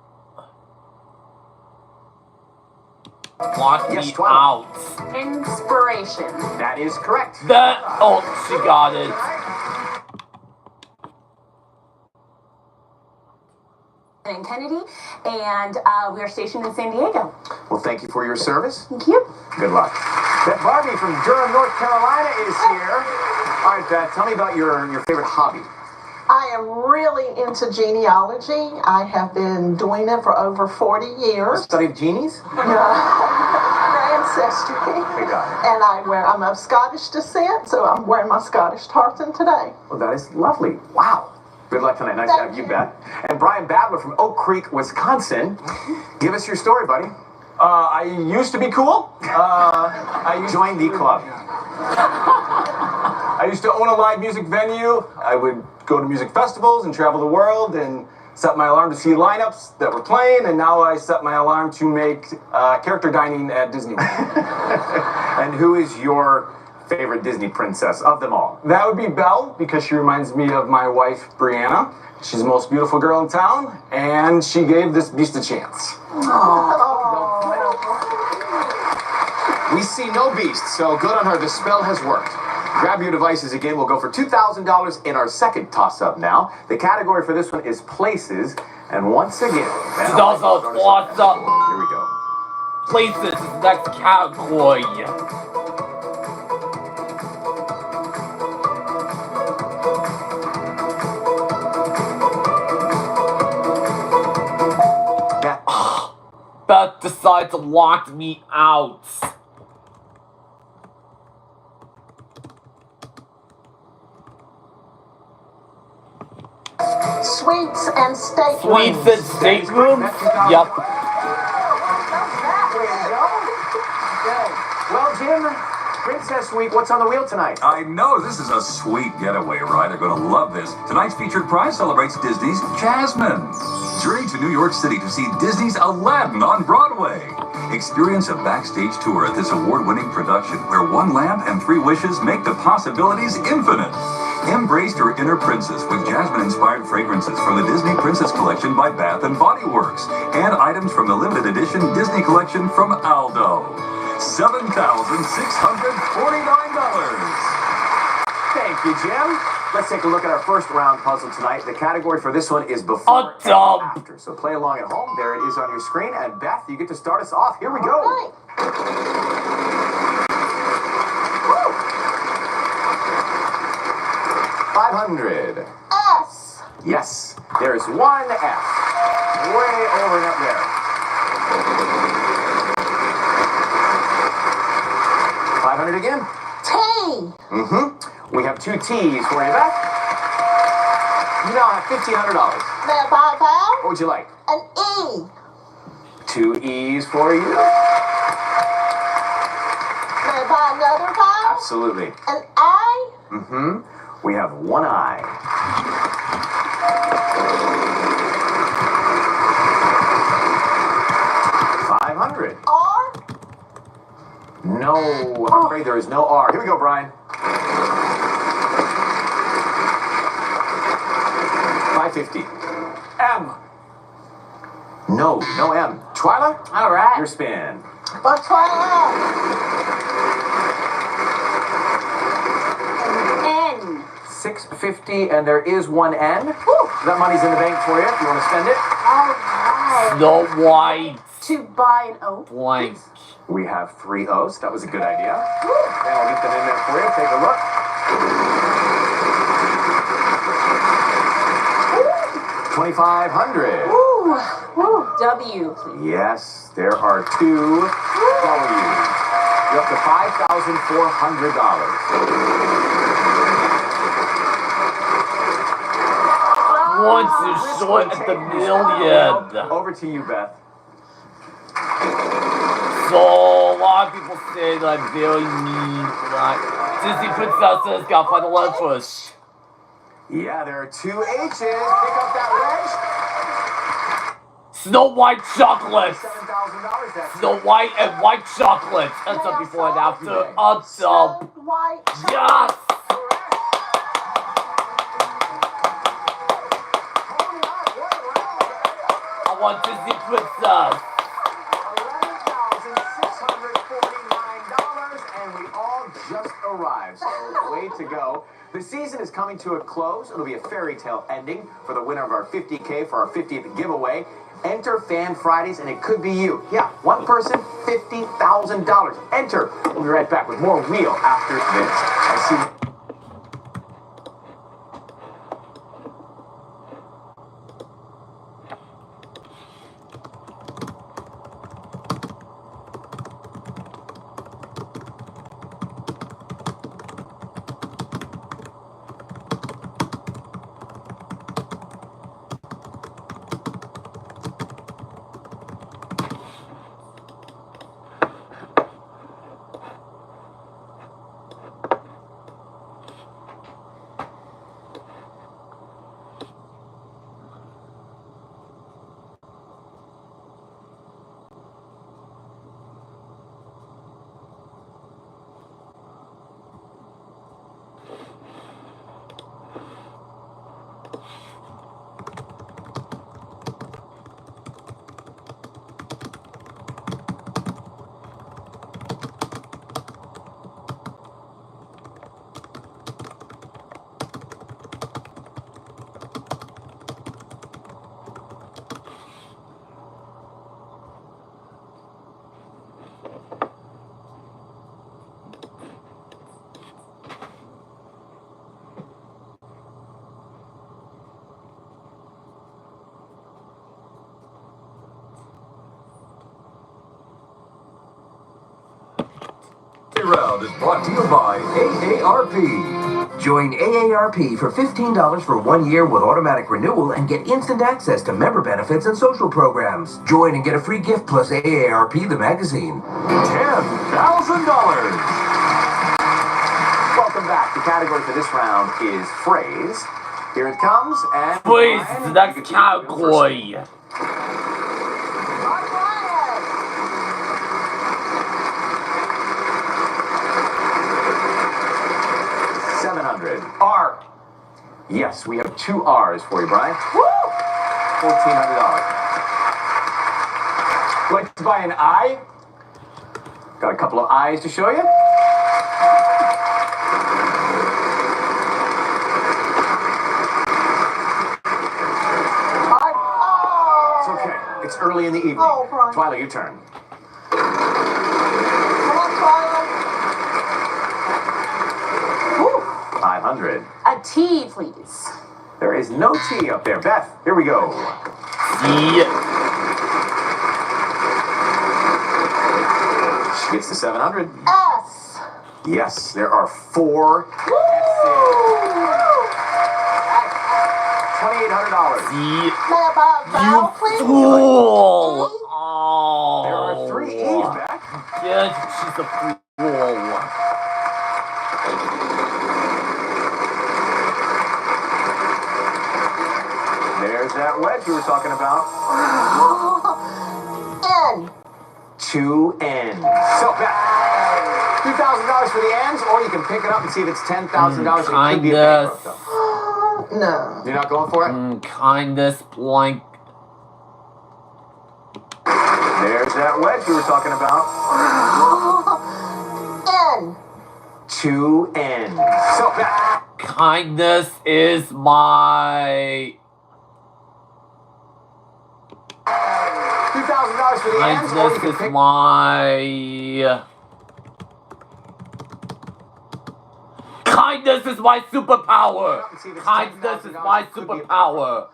Yes, me Twilight. out. Inspiration. That is correct. That, oh, she got it. In Kennedy, and we are stationed in San Diego. Well, thank you for your service. Thank you. Good luck. Beth Barbie from Durham, North Carolina is here. All right, Beth, tell me about your favorite hobby. I am really into genealogy. I have been doing it for over 40 years. Study of genies? Ancestry. We got it. And I'm of Scottish descent, so I'm wearing my Scottish tartan today. Well, that is lovely. Wow. Good luck tonight. Nice to have you, Beth. And Brian Babler from Oak Creek, Wisconsin. Give us your story, buddy. I used to be cool. I Join the club. used to own a live music venue. I would go to music festivals and travel the world and set my alarm to see lineups that were playing, and now I set my alarm to make character dining at Disney World. And who is your favorite Disney princess of them all? That would be Belle, because she reminds me of my wife, Brianna. She's the most beautiful girl in town, and she gave this beast a chance. We see no beast, so good on her. The spell has worked. Grab your devices again. We'll go for $2,000 in our second toss-up now. The category for this one is places. And once again... It's also awesome. Here we go. Places is the next category. Beth decides to lock me out. Suites and staterooms. Suites and staterooms? Yep. Way to go. Good. Well, Jim, Princess Week, what's on the wheel tonight? I know this is a sweet getaway ride. They're going to love this. Tonight's featured prize celebrates Disney's Jasmine. Journey to New York City to see Disney's Aladdin on Broadway. Experience a backstage tour at this award-winning production where one lamp and three wishes make the possibilities infinite. Embrace your inner princess with Jasmine-inspired fragrances from the Disney Princess Collection by Bath & Body Works and items from the limited edition Disney Collection from Aldo. $7,649. Thank you, Jim. Let's take a look at our first round puzzle tonight. The category for this one is before and after. So play along at home. There it is on your screen. And Beth, you get to start us off. Here we go. All right. 500. S. Yes, there's one F. Way over and up there. 500 again. T. We have two T's for you, Beth. You now have $1,500. May I buy a vowel? What would you like? An E. Two E's for you. May I buy another vowel? Absolutely. An I. We have one I. $500. R. No, I'm afraid there is no R. Here we go, 50. M. No M. Twyla? All right. Your spin. But Twyla. N. 650, and there is one N. Woo. That money's in the bank for you if you want to spend it. All right. Snow White. To buy an oat. Blank. We have 3 O's. That was a good idea. And I'll get them in there for you. Take a look. 2,500. Woo. Woo. W, please. Yes, there are 2 W's. You're up to $5,400. Once is short at the million. Over to you, Beth. So, a lot of people say that I'm very mean. Like, Disney princesses got final letters. Yeah, there are 2 H's. Pick up that wedge. Snow White chocolate. $7,000. That's Snow White and white chocolate. That's up before and after. Up. White. Yes. I want Disney princess. $11,649, and we all just arrived. So, way to go. The season is coming to a close. It'll be a fairy tale ending for the winner of our 50K for our 50th giveaway. Enter Fan Fridays, and it could be you. Yeah, one person, $50,000. Enter. We'll be right back with more Wheel after this. I see. Round is brought to you by AARP. Join AARP for $15 for 1 year with automatic renewal and get instant access to member benefits and social programs. Join and get a free gift plus AARP the magazine. $10,000. Welcome back. The category for this round is phrase. Here it comes, and Please, that's category. R. Yes, we have 2 R's for you, Brian. Woo! $1,400. Like to buy an I? Got a couple of I's to show you. It's okay. It's early in the evening. Oh, Brian. Twyla, your turn. Come on, Twyla. 500. A T, please. There is no T up there. Beth, here we go. C. She gets to 700. S. Yes, there are 4 S's. $2,800. C. May I buy a vowel, please? Fool. There are 3 E's, Beth. Yeah, she's a fool. There's that wedge we were talking about. N. 2 N's. So, Beth, $2,000 for the N's, or you can pick it up and see if it's $10,000. It could be a bankrupt, though. No. You're not going for it? Kindness, blank. There's that wedge we were talking about. N. 2 N's. So back. Kindness is my... $2,000 for the N's, or you Kindness can is pick... my... Kindness is my superpower! Kindness is my superpower!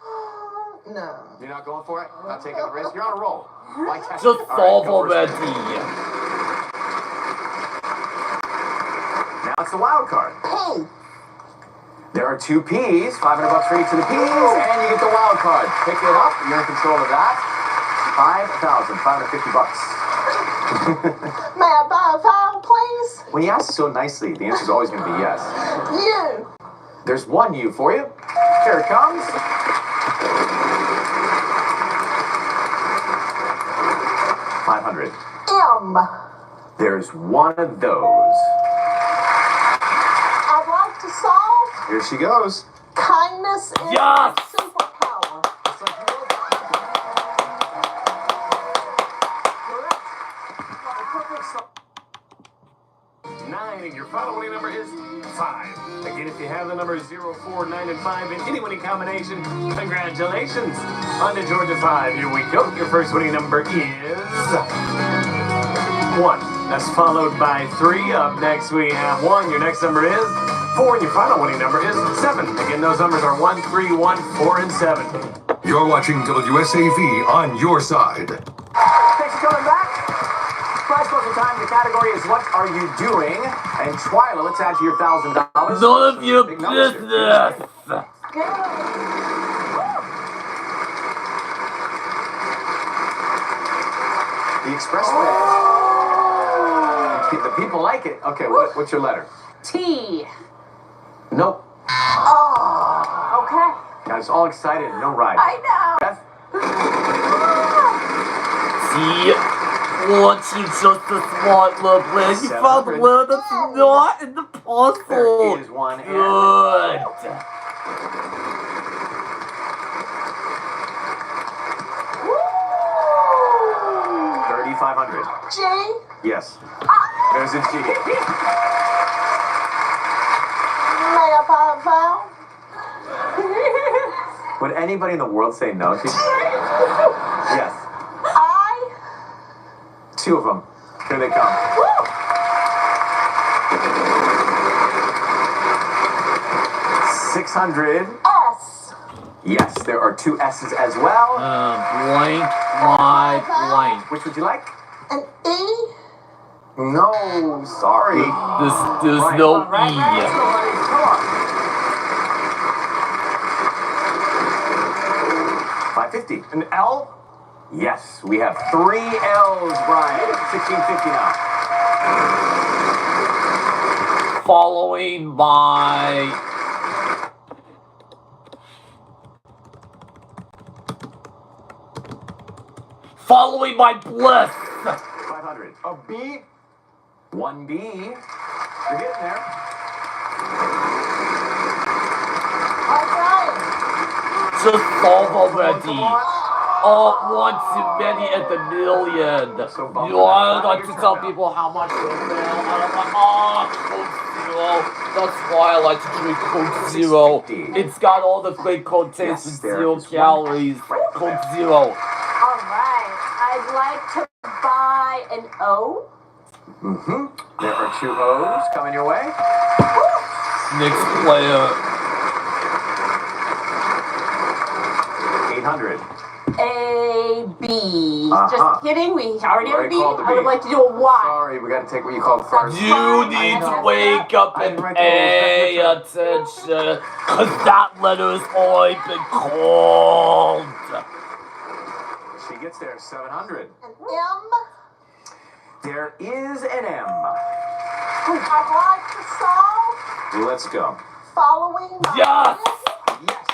No. You're not going for it? Not taking the risk? You're on a roll. Why test Just it? solve All right, go already. Now it's the wild card. P. There are 2 P's, $500 for each of the P's, and you get the wild card. Pick it up, you're in control of that. $5,550. May I buy a vowel, please? When you ask so nicely, the answer's always going to be yes. U. There's 1 U for you. Here it comes. $500. M. There's 1 of those. I'd like to solve. Here she goes. Kindness is Yes! a superpower. Nine, and your final winning number is 5. Again, if you have the numbers 0, 4, 9, and 5 in any winning combination, congratulations. On to Georgia 5. Here we go. Your first winning number is 1. That's followed by 3. Up next we have 1. Your next number is 4. And your final winning number is 7. Again, those numbers are 1, 3, 1, 4, and 7. You're watching WSAV on your side. Thanks for coming back. Prize puzzle time. The category is what are you doing? And Twyla, let's add to your $1,000. None of your business! The expressway. The people like it. Okay, what's your letter? T. Nope. Oh. Okay. Guys, all excited. No ride. I know. Beth? See? What you just a smart little plan. You found the word that's not in the puzzle. There is 1. Good. $3,500. G. Yes. There's a G. May I buy a vowel? Would anybody in the world say no to Yes. I. 2 of them. Here they come. $600. S. Yes, there are 2 S's as well. Blank my blank. Which would you like? An E. No, sorry. There's no E. $550. An L? Yes, we have 3 L's, Brian. $1,650 now. Following by... Following my bliss! 500. A B? 1 B. You're getting there. Okay. Just solve already. Oh, 1 too many at the million. You know, I like to tell people how much they fail. And I'm like, Coke Zero. That's why I like to drink Coke Zero. It's got all the great Coke taste with 0 calories. Coke Zero. Alright. I'd like to buy an O. Mm-hmm. There are 2 O's coming your way. Next player. 800. A B. Uh-huh. Just kidding. We already have a B. called the I would B. like to do a Y. Sorry, we got to take what you called first. You need to wake up and pay attention, cause that letter has already been called. She gets there, 700. An M. There is an M. I'd like to solve. Let's go. Following my Yes! Yes.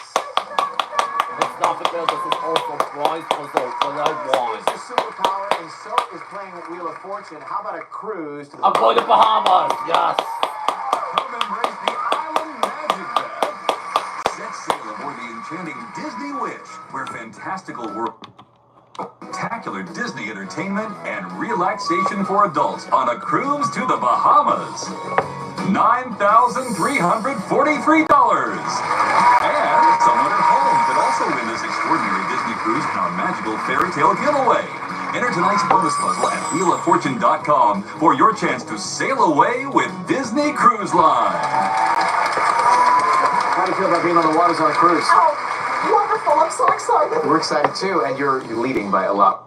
Let's not forget this is also prize puzzle, but I won. This is the superpower, and so is playing Wheel of Fortune. How about a cruise to the I'm going to Bahamas, yes. Come embrace the island magic, Beth. 6 enchanting Disney Wish, where fantastical world. Spectacular Disney entertainment and relaxation for adults on a cruise to the Bahamas. $9,343. And someone at home could also win this extraordinary Disney cruise in our magical fairy tale giveaway. Enter tonight's bonus puzzle at wheeloffortune.com for your chance to sail away with Disney Cruise Line. How do you feel about being on the waters on a cruise? Oh, wonderful. I'm so excited. We're excited too, and you're leading by a lot.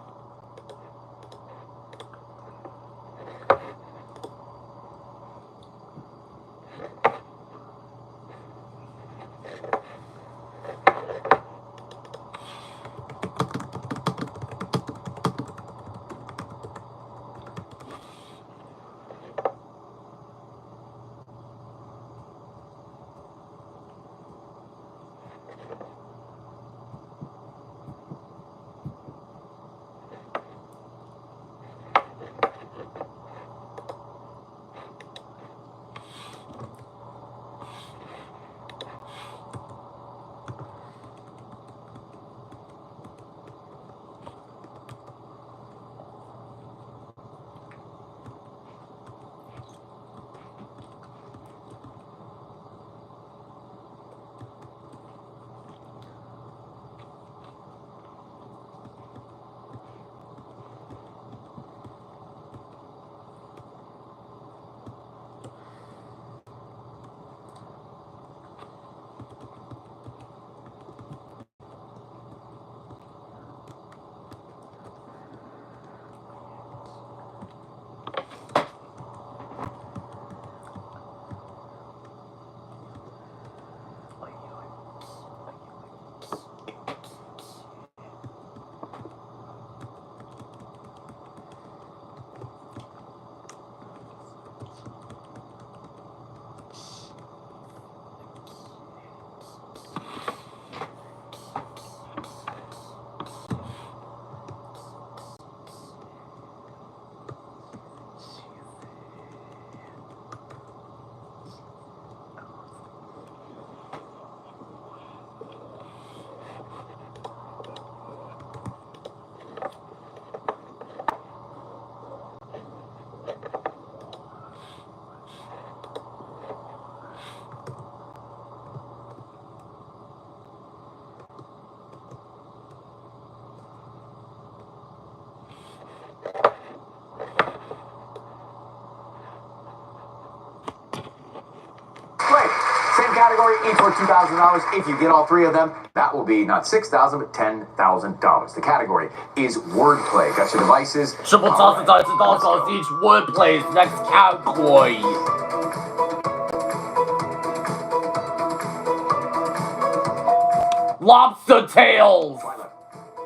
Great. Same category, each worth $2,000. If you get all three of them, that will be not $6,000, but $10,000. The category is wordplay. Got your devices. Triple $1,000 each wordplay. Next category. Lobster tails.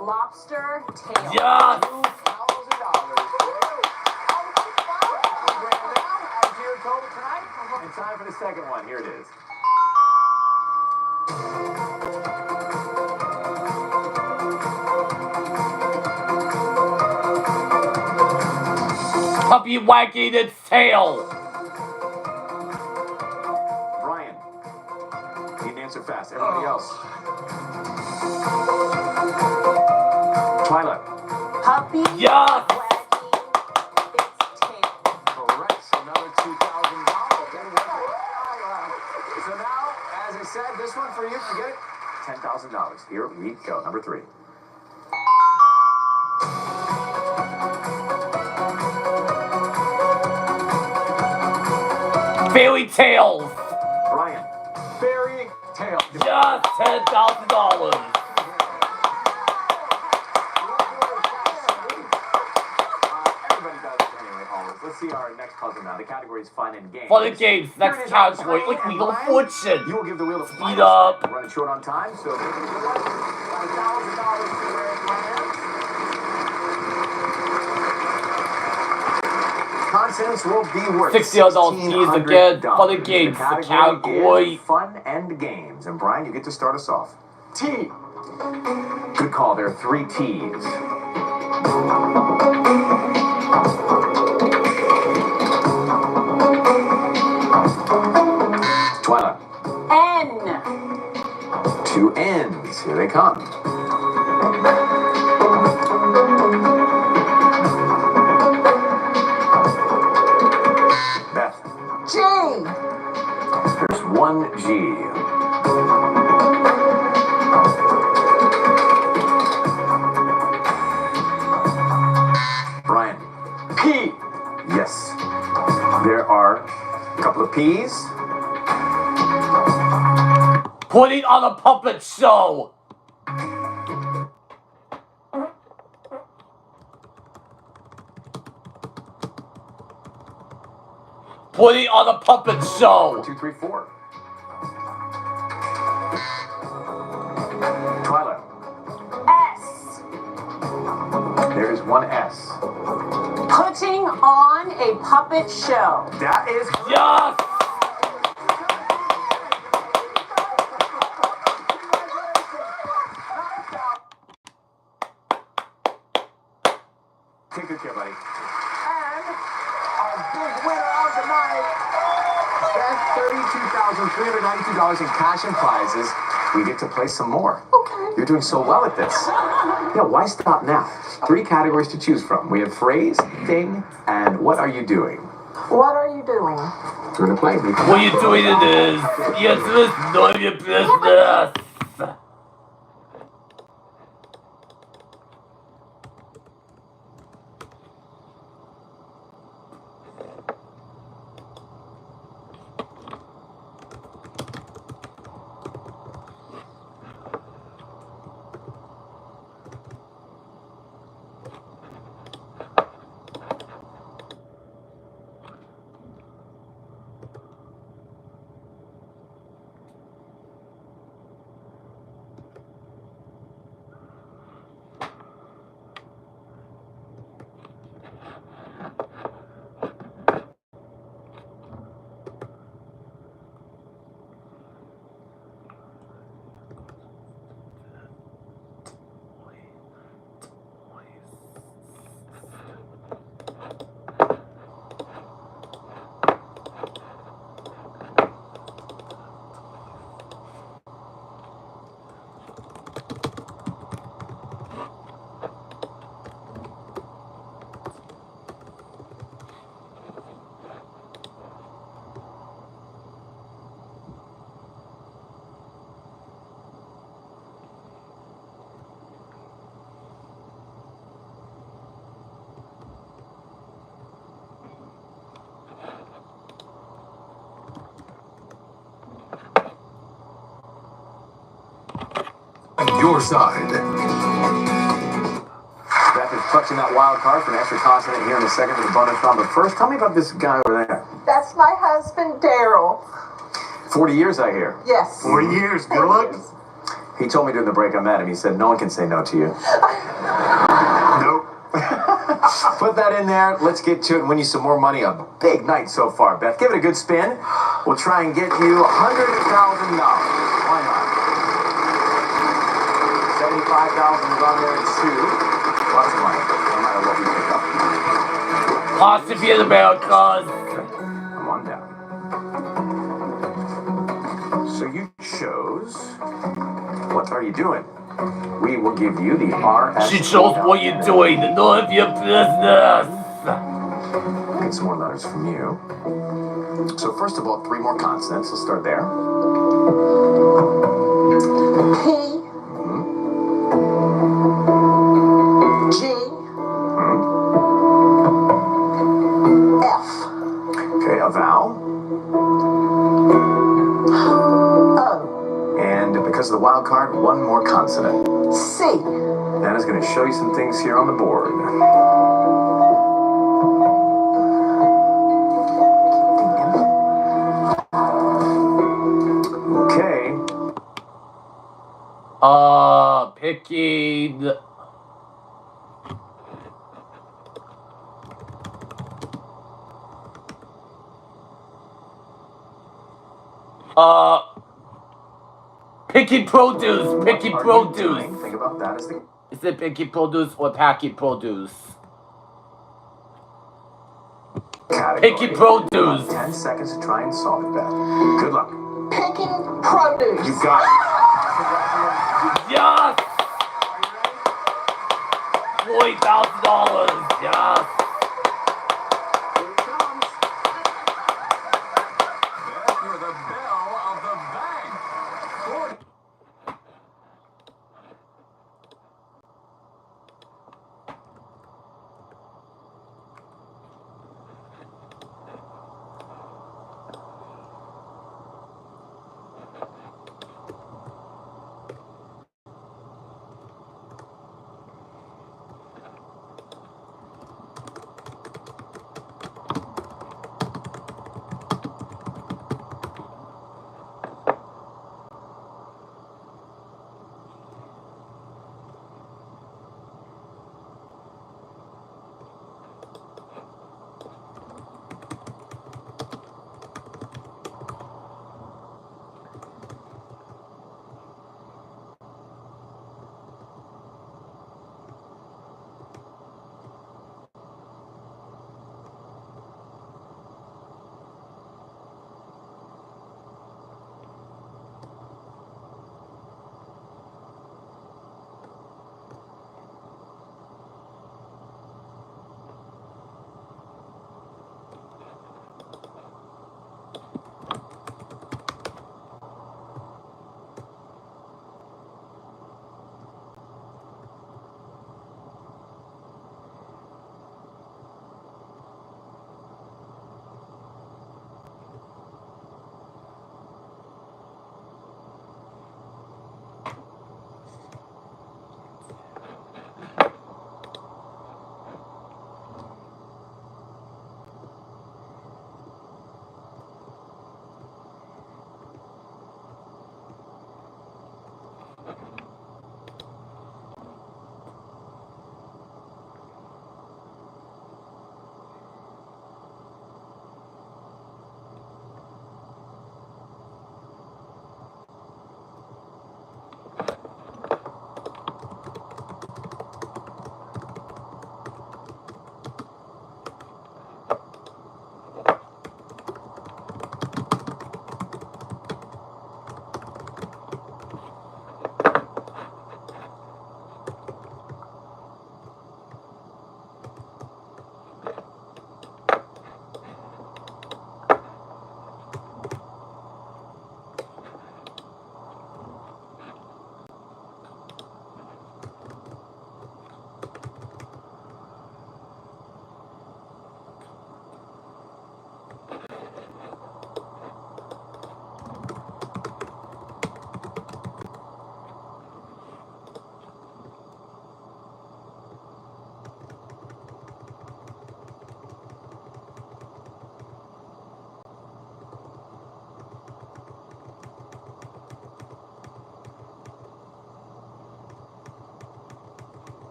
Lobster tail. Yes. And time for the second one. Here it is. Puppy wagging its tail. Brian. Need an answer fast. Everybody else. Twyla. Puppy. Yes. Correct. Another $2,000. So now, as I said, this one for you, forget it. $10,000. Here we go. Number 3. Fairy tales. Brian. Fairy tale. Yes, $10,000. Everybody does it anyway, always. Let's see our next puzzle now. The category is fun and games. Fun and games. Next category, like Wheel of Fortune. You will give the wheel of Speed up. Running short on time, so $1,000 to where it lands. Consonants will be worth $60 fees again. Fun and games. The category. Fun and games. And Brian, you get to start us off. T. Good call. There are 3 T's. Twyla. N. 2 N's. Here they come. Beth. G. There's one G. Brian. P. Yes. There are a couple of P's. Putting on a puppet show. Putting on a puppet show. 1, 2, 3, 4. Twyla. S. There is one S. Putting on a puppet show. That is yes. Take good care, buddy. And our big winner of the night. That's $32,392 in cash and prizes. We get to play some more. Okay. You're doing so well at this. Yeah, why stop now? 3 categories to choose from. We have phrase, thing, and what are you doing? What are you doing? We're gonna play. What are you doing in this? Yes, it's none of your business. Your side. Beth is clutching that wild card for an extra consonant here in a second for the bonus round. But first, tell me about this guy over there. That's my husband, Daryl. 40 years, I hear. Yes. 40 years. Good luck. He told me during the break I met him, he said, no one can say no to you. Nope. Put that in there. Let's get to it and win you some more money. A big night so far, Beth. Give it a good spin. We'll try and get you $100,000. Why not? 75,000 is on there at 2. Lots of money, no matter what we pick up. Possibly in America. Come on down. So you chose. What are you doing? We will give you the RS. She chose what you're doing. None of your business. Get some more letters from you. So first of all, 3 more consonants. Let's start there. P. G. F. Okay, a vowel. O. And because of the wild card, 1 more consonant. C. Anna's going to show you some things here on the board. Okay. Picking. Picking produce. Picking produce. Think about that as the Is it picking produce or packing produce? category. Picking produce. 10 seconds to try and solve it, Beth. Good luck. Picking produce. You got it. Yes! $40,000. Yes! Hear the bell of the bank.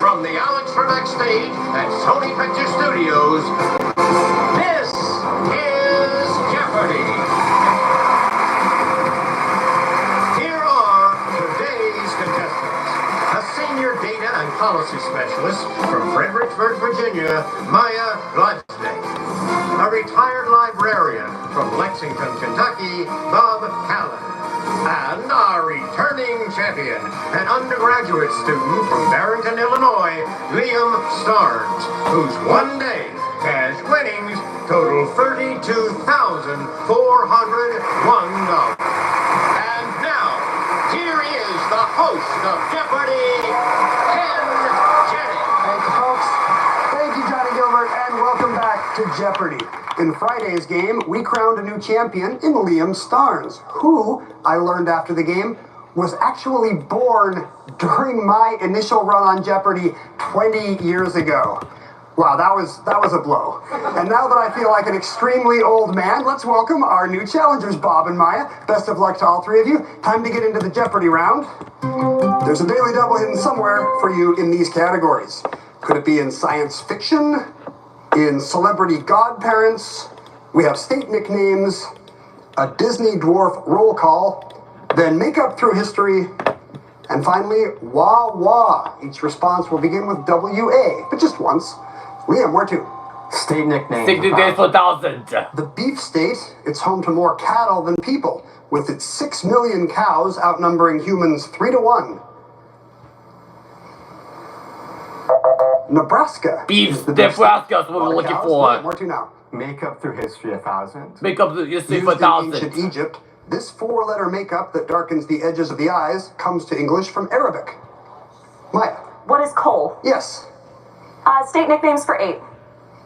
From the Alex for Backstage at Sony Picture Studios, this is Jeopardy! Here are today's contestants. A senior data and policy specialist from Fredericksburg, Virginia, Maya Gladstone. A retired librarian from Lexington, Kentucky, Bob Callan. And our returning champion, an undergraduate student from Barrington, Illinois, Liam Starnes, whose one-day cash winnings total $32,401. And now, here is the host of Jeopardy, Ken Jennings. Thank you, folks. Thank you, Johnny Gilbert, and welcome back to Jeopardy! In Friday's game, we crowned a new champion in Liam Starnes, who, I learned after the game, was actually born during my initial run on Jeopardy 20 years ago. Wow, that was a blow. And now that I feel like an extremely old man, let's welcome our new challengers, Bob and Maya. Best of luck to all three of you. Time to get into the Jeopardy round. There's a daily double hidden somewhere for you in these categories. Could it be in science fiction? In celebrity godparents? We have state nicknames, a Disney dwarf roll call, then makeup through history, and finally, wah wah. Each response will begin with W-A, but just once. Liam, where to? State nickname. State nicknames for 1,000. The beef state, it's home to more cattle than people, with its 6 million cows outnumbering humans 3 to 1. Nebraska. Beef, Nebraska's what we're looking for. Liam, where to now? Makeup through history 1,000. Makeup through history for Used in 1,000. ancient Egypt, this 4-letter makeup that darkens the edges of the eyes comes to English from Arabic. Maya. What is coal? Yes. State nicknames for 8.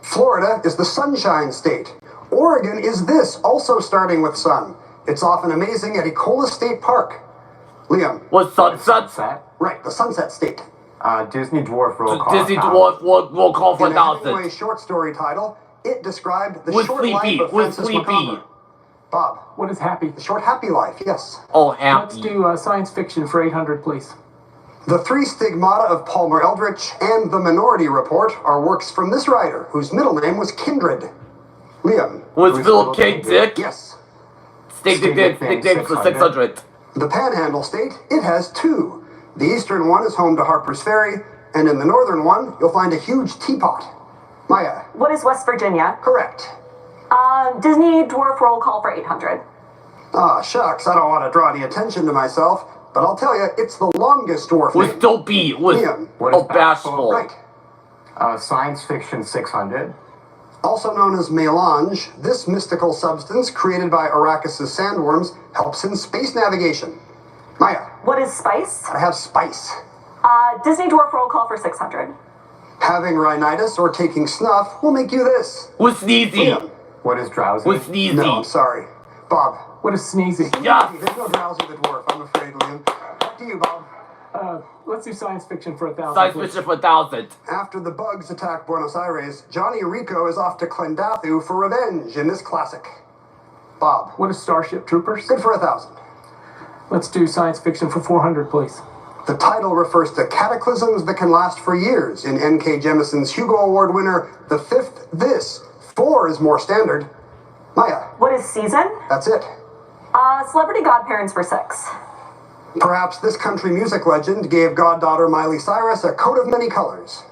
Florida is the Sunshine State. Oregon is this, also starting with sun. It's often amazing at Ecola State Park. Liam. What sunset? Right, the Sunset State. Disney dwarf roll call. Disney dwarf roll call for In a 1,000. Hemingway short story title, it described the With short Sleepy, life of with Francis Sleepy. Macomber. Bob. What is happy? The short happy life, yes. Oh, happy. Let's do science fiction for 800, please. The 3 stigmata of Palmer Eldritch and The Minority Report are works from this writer, whose middle name was Kindred. Liam. Was Philip K. Dick? Yes. State nicknames for 600. The Panhandle State, it has 2. The eastern one is home to Harper's Ferry, and in the northern one, you'll find a huge teapot. Maya. What is West Virginia? Correct. Disney dwarf roll call for 800. Ah, shucks, I don't want to draw any attention to myself, but I'll tell you, it's the longest dwarf Was name. dopey. Was Liam. bashful. Right. Science fiction 600. Also known as melange, this mystical substance created by Arrakis' sandworms helps in space navigation. Maya. What is spice? I have spice. Disney dwarf roll call for 600. Having rhinitis or taking snuff will make you this. Was sneezy. Liam. What is drowsy? Was sneezy. No, I'm sorry. Bob. What is sneezy? Yes. There's no drowsy the dwarf, I'm afraid, Liam. Back to you, Bob. Let's do science fiction for 1,000. Science fiction for 1,000. After the bugs attack Buenos Aires, Johnny Rico is off to Clendathu for revenge in this classic. Bob. What is Starship Troopers? Good for 1,000. Let's do science fiction for 400, please. The title refers to cataclysms that can last for years in N.K. Jemison's Hugo Award winner, The Fifth This. 4 is more standard. Maya. What is season? That's it. Celebrity godparents for 6. Perhaps this country music legend gave goddaughter Miley Cyrus a coat of many colors.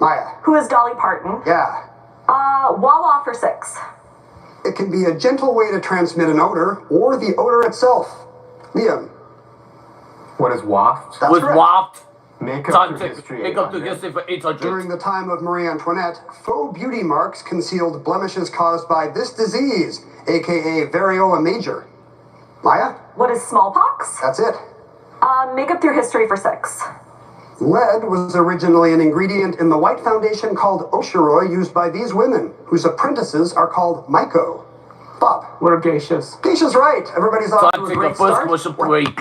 Maya. Who is Dolly Parton? Yeah. Wawa for 6. It can be a gentle way to transmit an odor or the odor itself. Liam. What is waft? That's Was correct. waft. Makeup through history. Makeup through 800. history for 800. During the time of Marie Antoinette, faux beauty marks concealed blemishes caused by this disease, aka variola major. Maya? What is smallpox? That's it. Makeup through history for 6. Lead was originally an ingredient in the white foundation called Oshiroi used by these women, whose apprentices are called Maiko. Bob. What are geishas? Geisha's right. Everybody's off to Time a to take great a first start. commercial break.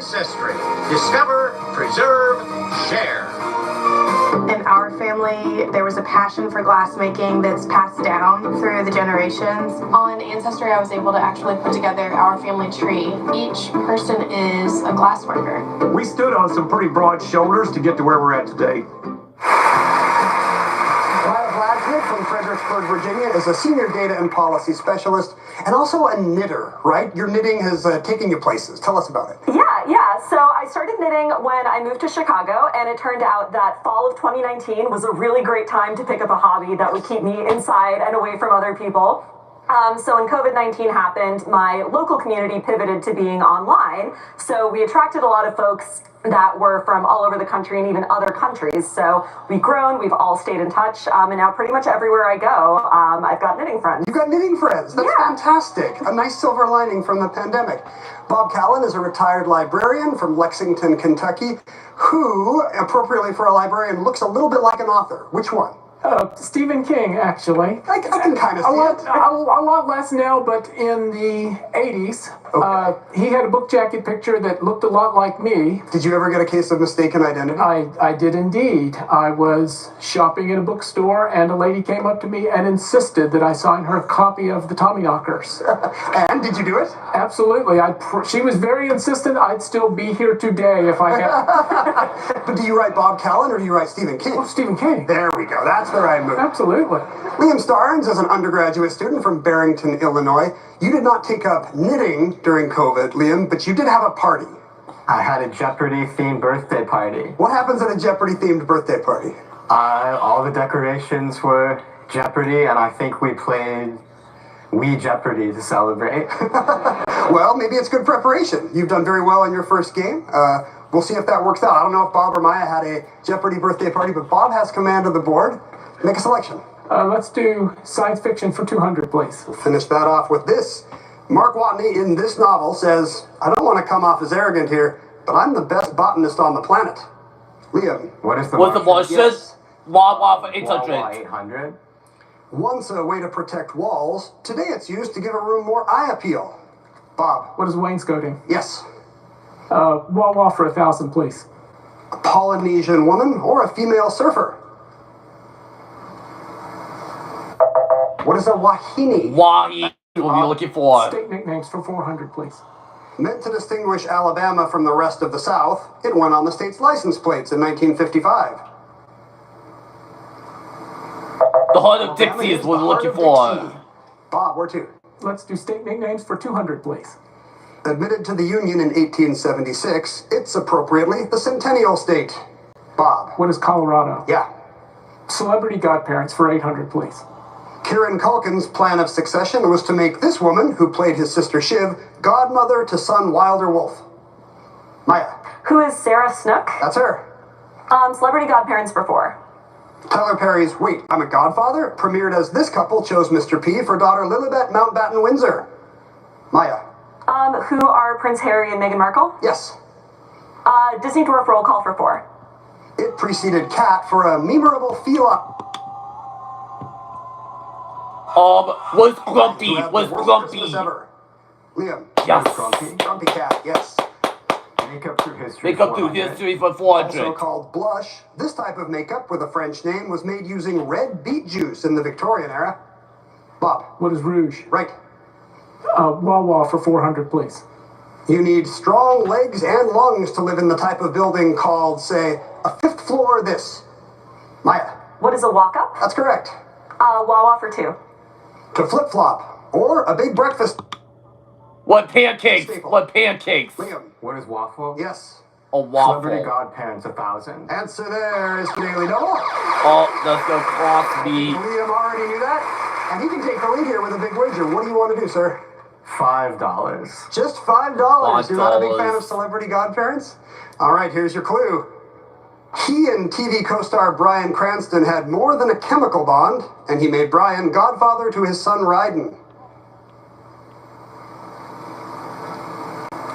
ancestry. Discover, preserve, share. In our family, there was a passion for glassmaking that's passed down through the generations. On Ancestry, I was able to actually put together our family tree. Each person is a glassworker. We stood on some pretty broad shoulders to get to where we're at today. From Fredericksburg, Virginia, is a senior data and policy specialist and also a knitter, right? Your knitting has taken you places. Tell us about it. Yeah. So I started knitting when I moved to Chicago, and it turned out that fall of 2019 was a really great time to pick up a hobby that would keep me inside and away from other people. So when COVID-19 happened, my local community pivoted to being online. So we attracted a lot of folks that were from all over the country and even other countries. So we've grown, we've all stayed in touch, and now pretty much everywhere I go, I've got knitting friends. You've got knitting friends. That's fantastic. A nice silver lining from the pandemic. Bob Callan is a retired librarian from Lexington, Kentucky, who, appropriately for a librarian, looks a little bit like an author. Which one? Stephen King, actually. I can kind of see it. A lot less now, but in the 80s, he had a book jacket picture that looked a lot like me. Did you ever get a case of mistaken identity? I did indeed. I was shopping in a bookstore, and a lady came up to me and insisted that I sign her copy of the Tommyknockers. And did you do it? Absolutely. She was very insistent. I'd still be here today if I had. But do you write Bob Callan or do you write Stephen King? Oh, Stephen King. There we go. That's the right move. Absolutely. Liam Starnes is an undergraduate student from Barrington, Illinois. You did not take up knitting during COVID, Liam, but you did have a party. I had a Jeopardy-themed birthday party. What happens at a Jeopardy-themed birthday party? All the decorations were Jeopardy, and I think we played Wii Jeopardy to celebrate. Well, maybe it's good preparation. You've done very well in your first game. We'll see if that works out. I don't know if Bob or Maya had a Jeopardy birthday party, but Bob has command of the board. Make a selection. Let's do science fiction for 200, please. We'll finish that off with this. Mark Watney in this novel says, I don't want to come off as arrogant here, but I'm the best botanist on the planet. Liam. What is the Martian? Yes. Wawa for 800. Wawa 800. Once a way to protect walls, today it's used to give a room more eye appeal. Bob. What is wainscoting? Yes. Wawa for 1,000, please. A Polynesian woman or a female surfer? What is a wahine? Wahine. What are you looking for? State nicknames for 400, please. Meant to distinguish Alabama from the rest of the South, it went on the state's license plates in 1955. The Heart of Dixie is what we're looking for. Bob, where to? Let's do state nicknames for 200, please. Admitted to the Union in 1876, it's appropriately the Centennial State. Bob. What is Colorado? Yeah. Celebrity godparents for 800, please. Kieran Culkin's plan of succession was to make this woman, who played his sister Shiv, godmother to son Wilder Wolf. Maya. Who is Sarah Snook? That's her. Celebrity godparents for 4. Tyler Perry's Wait, I'm a Godfather premiered as this couple chose Mr. P for daughter Lilibet Mountbatten Windsor. Maya. Who are Prince Harry and Meghan Markle? Yes. Disney Dwarf roll call for 4. It preceded Cat for a memorable feline. Was Grumpy? Was Grumpy? Liam. Yes. Grumpy Cat, yes. Makeup through history. Makeup through history for 400. Also called blush, this type of makeup with a French name was made using red beet juice in the Victorian era. Bob. What is rouge? Right. Wawa for 400, please. You need strong legs and lungs to live in the type of building called, say, a 5th floor this. Maya. What is a walk-up? That's correct. Wawa for 2. To flip-flop, or a big breakfast. What pancakes? What pancakes? Liam. What is waffle? Yes. A waffle. Celebrity godparents 1,000. Answer there is Daily Double. Oh, that's gonna cost me. Liam already knew that, and he can take the lead here with a big wager. What do you want to do, sir? $5. Just $5. You're not a big fan of celebrity godparents? All right, here's your clue. He and TV co-star Bryan Cranston had more than a chemical bond, and he made Bryan godfather to his son Ryden.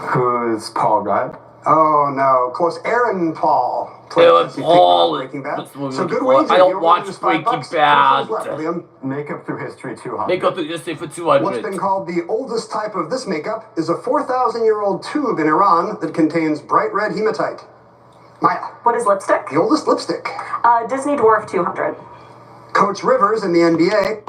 Who is Paul Rudd? Oh no, close. Aaron Paul. Aaron Paul. Breaking Bad. So So good wager. I don't You're watch winning just Breaking $5. Bad. Left, Liam. Makeup through history 200. Make up the history for 200. What's been called the oldest type of this makeup is a 4,000-year-old tube in Iran that contains bright red hematite. Maya. What is lipstick? The oldest lipstick. Disney Dwarf 200. Coach Rivers in the NBA.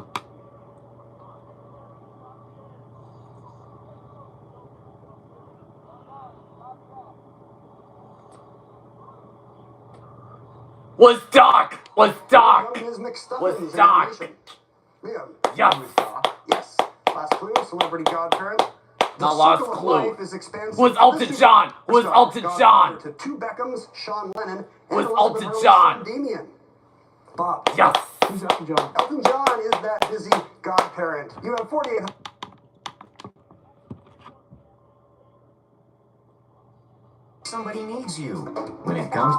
Was dark. Was dark. Was dark. Liam. Yes. Yes. Last clue, celebrity godparent. Not last clue. Was Elton John. Was Elton John. To two Beckhams, Sean Lennon, Was and Elton Elizabeth John. Damian. Bob. Yes. Who's Elton John? Elton John is that busy godparent. You have 48. Somebody needs you. When it comes...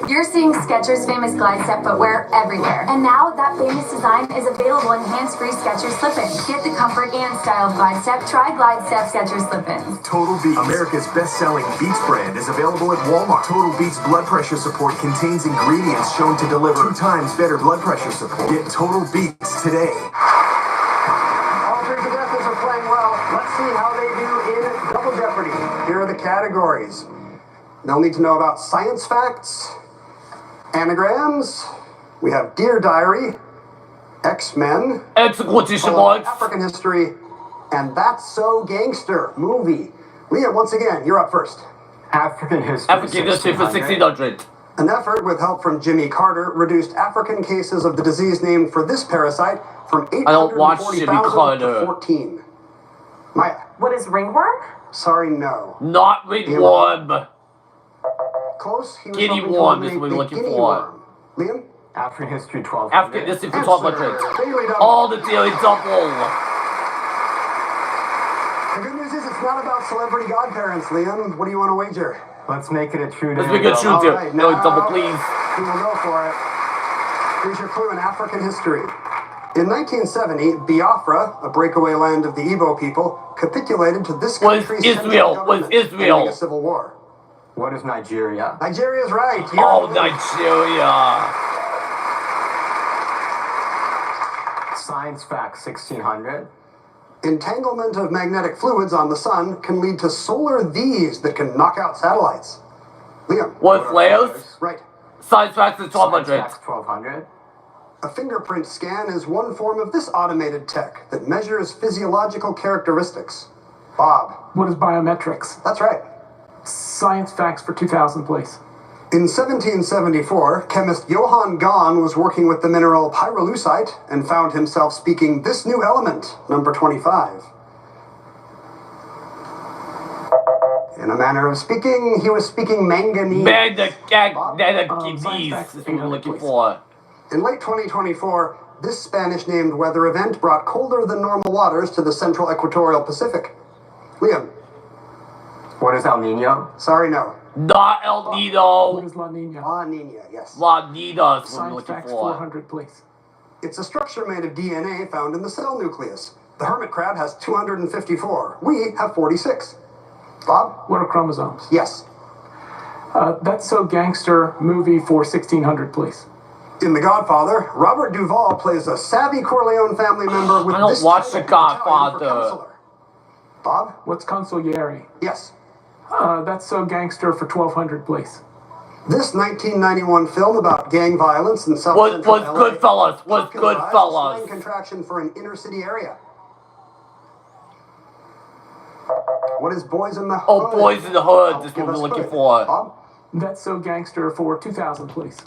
You're seeing Skechers' famous glide step footwear everywhere. And now that famous design is available in hands-free Skechers slip-ins. Get the comfort and style of glide step. Try glide step Skechers slip-ins. Total Beats, America's best-selling Beats brand, is available at Walmart. Total Beats blood pressure support contains ingredients shown to deliver 2 times better blood pressure support. Get Total Beats today. All three contestants are playing well. Let's see how they do in Double Jeopardy. Here are the categories. They'll need to know about science facts, anagrams, we have Dear Diary, X-Men, African history, and That's So Gangster movie. Leah, once again, you're up first. African history. African history for 1600. An effort with help from Jimmy Carter reduced African cases of the disease named for this parasite from 840,000 to 14. Maya. What is ringworm? Sorry, no. Not ringworm. Close. He was Guinea hoping to worm is eliminate what we're the looking guinea for. worm. Liam? African history 1200. African history for 1200. All the daily double. The good news is it's not about celebrity godparents, Liam. What do you want to wager? Let's make it a true Let's make it a true All right, daily now double, please. We will go for it. Here's your clue in African history. In 1970, Biafra, a breakaway land of the Igbo people, capitulated to this country's Israel. Was Israel. ending a civil war. What is Nigeria? Nigeria's right. Oh, Nigeria. Science fact 1600. Entanglement of magnetic fluids on the sun can lead to solar V's that can knock out satellites. Liam. What flares? Right. Science facts is 1200. 1200. A fingerprint scan is one form of this automated tech that measures physiological characteristics. Bob. What is biometrics? That's right. Science facts for 2000, please. In 1774, chemist Johann Gahn was working with the mineral pyrolusite and found himself speaking this new element, number 25. In a manner of speaking, he was speaking manganese. Manganese is what we're looking for. In late 2024, this Spanish-named weather event brought colder than normal waters to the central equatorial Pacific. Liam. What is El Nino? Sorry, no. Not El What Nido. is La Nina? La Nina, yes. La Nina is what we're Science looking facts for. 400, please. It's a structure made of DNA found in the cell nucleus. The hermit crab has 254. We have 46. Bob? What are chromosomes? Yes. That's So Gangster movie for 1600, please. In The Godfather, Robert Duvall plays a savvy Corleone family member with I don't this watch The title, Italian for Godfather. counselor. Bob? What's consigliere? Yes. That's So Gangster for 1200, please. This 1991 film about gang violence in South Was Central LA Goodfellas. Was popularized a Goodfellas. slang contraction for an inner city area. What is Boys in the Hood? Oh, Boys in the Hood. Help This is give what we're us looking hood. for. Bob? That's So Gangster for 2000, please.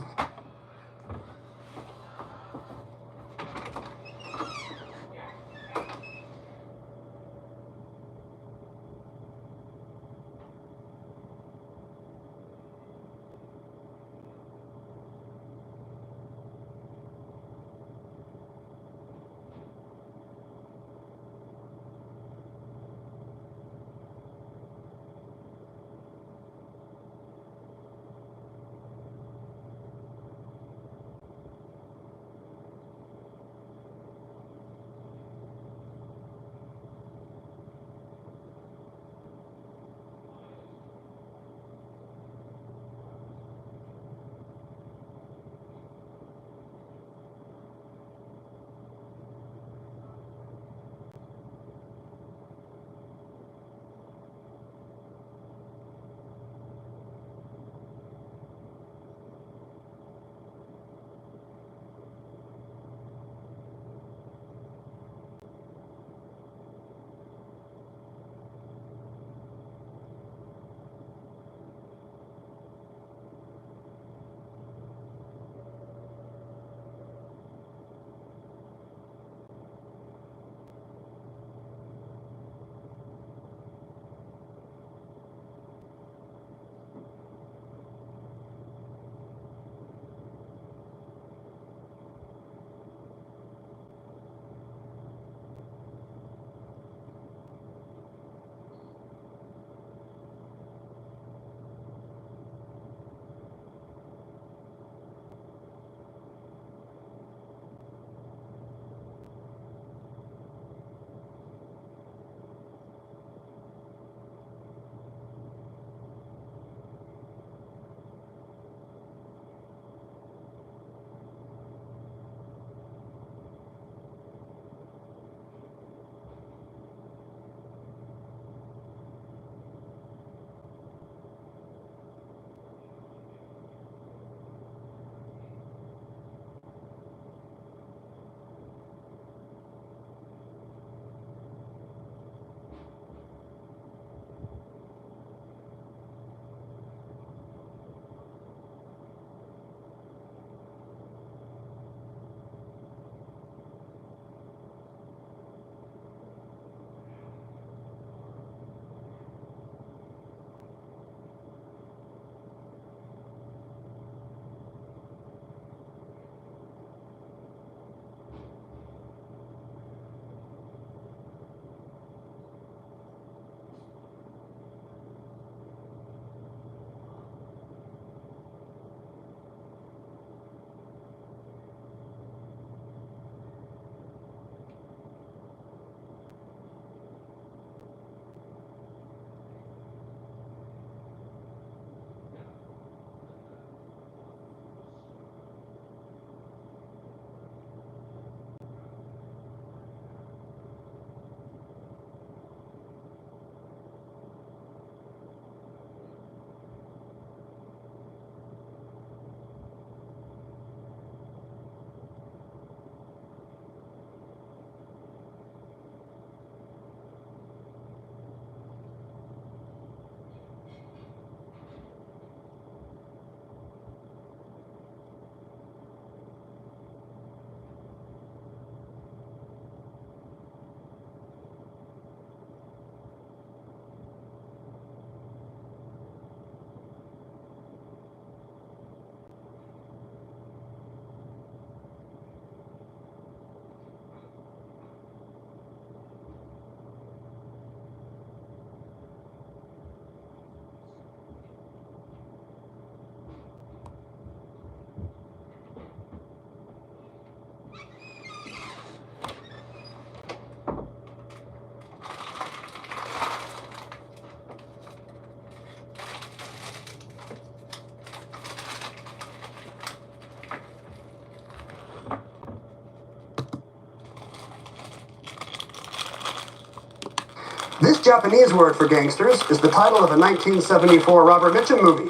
This Japanese word for gangsters is the title of a 1974 Robert Mitchum movie.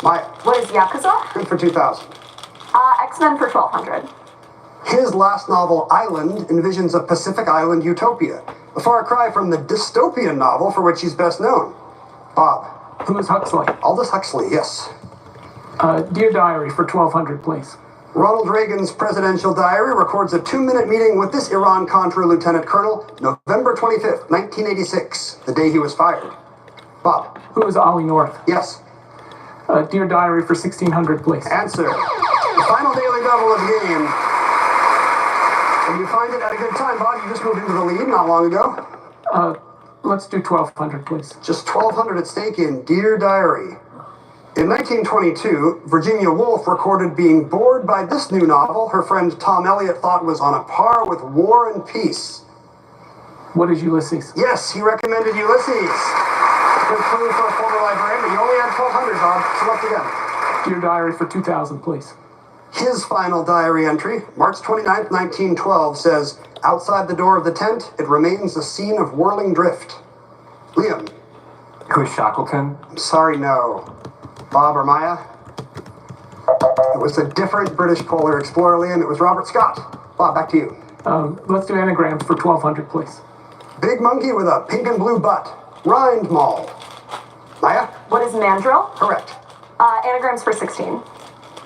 Maya. What is Yakuza? Good for 2,000. X-Men for 1,200. His last novel, Island, envisions a Pacific Island utopia, a far cry from the dystopian novel for which he's best known. Bob. Who is Huxley? Aldous Huxley, yes. Dear Diary for 1,200, please. Ronald Reagan's presidential diary records a 2-minute meeting with this Iran-Contra lieutenant colonel, November 25th, 1986, the day he was fired. Bob. Who is Ollie North? Yes. Dear Diary for 1,600, please. Answer. The final daily double of the game. And you find it at a good time, Bob. You just moved into the lead not long ago. Let's do 1,200, please. Just 1,200 at stake in Dear Diary. In 1922, Virginia Woolf recorded being bored by this new novel her friend Tom Elliott thought was on a par with War and Peace. What is Ulysses? Yes, he recommended Ulysses. Good clue for a former librarian, but you only had 1,200, Bob. Select again. Dear Diary for 2,000, please. His final diary entry, March 29th, 1912, says, outside the door of the tent, it remains a scene of whirling drift. Liam. Who's Shackleton? I'm sorry, no. Bob or Maya? It was a different British polar explorer, Liam. It was Robert Scott. Bob, back to you. Let's do anagrams for 1,200, please. Big monkey with a pink and blue butt. Rind mall. Maya? What is mandrill? Correct. Anagrams for 16.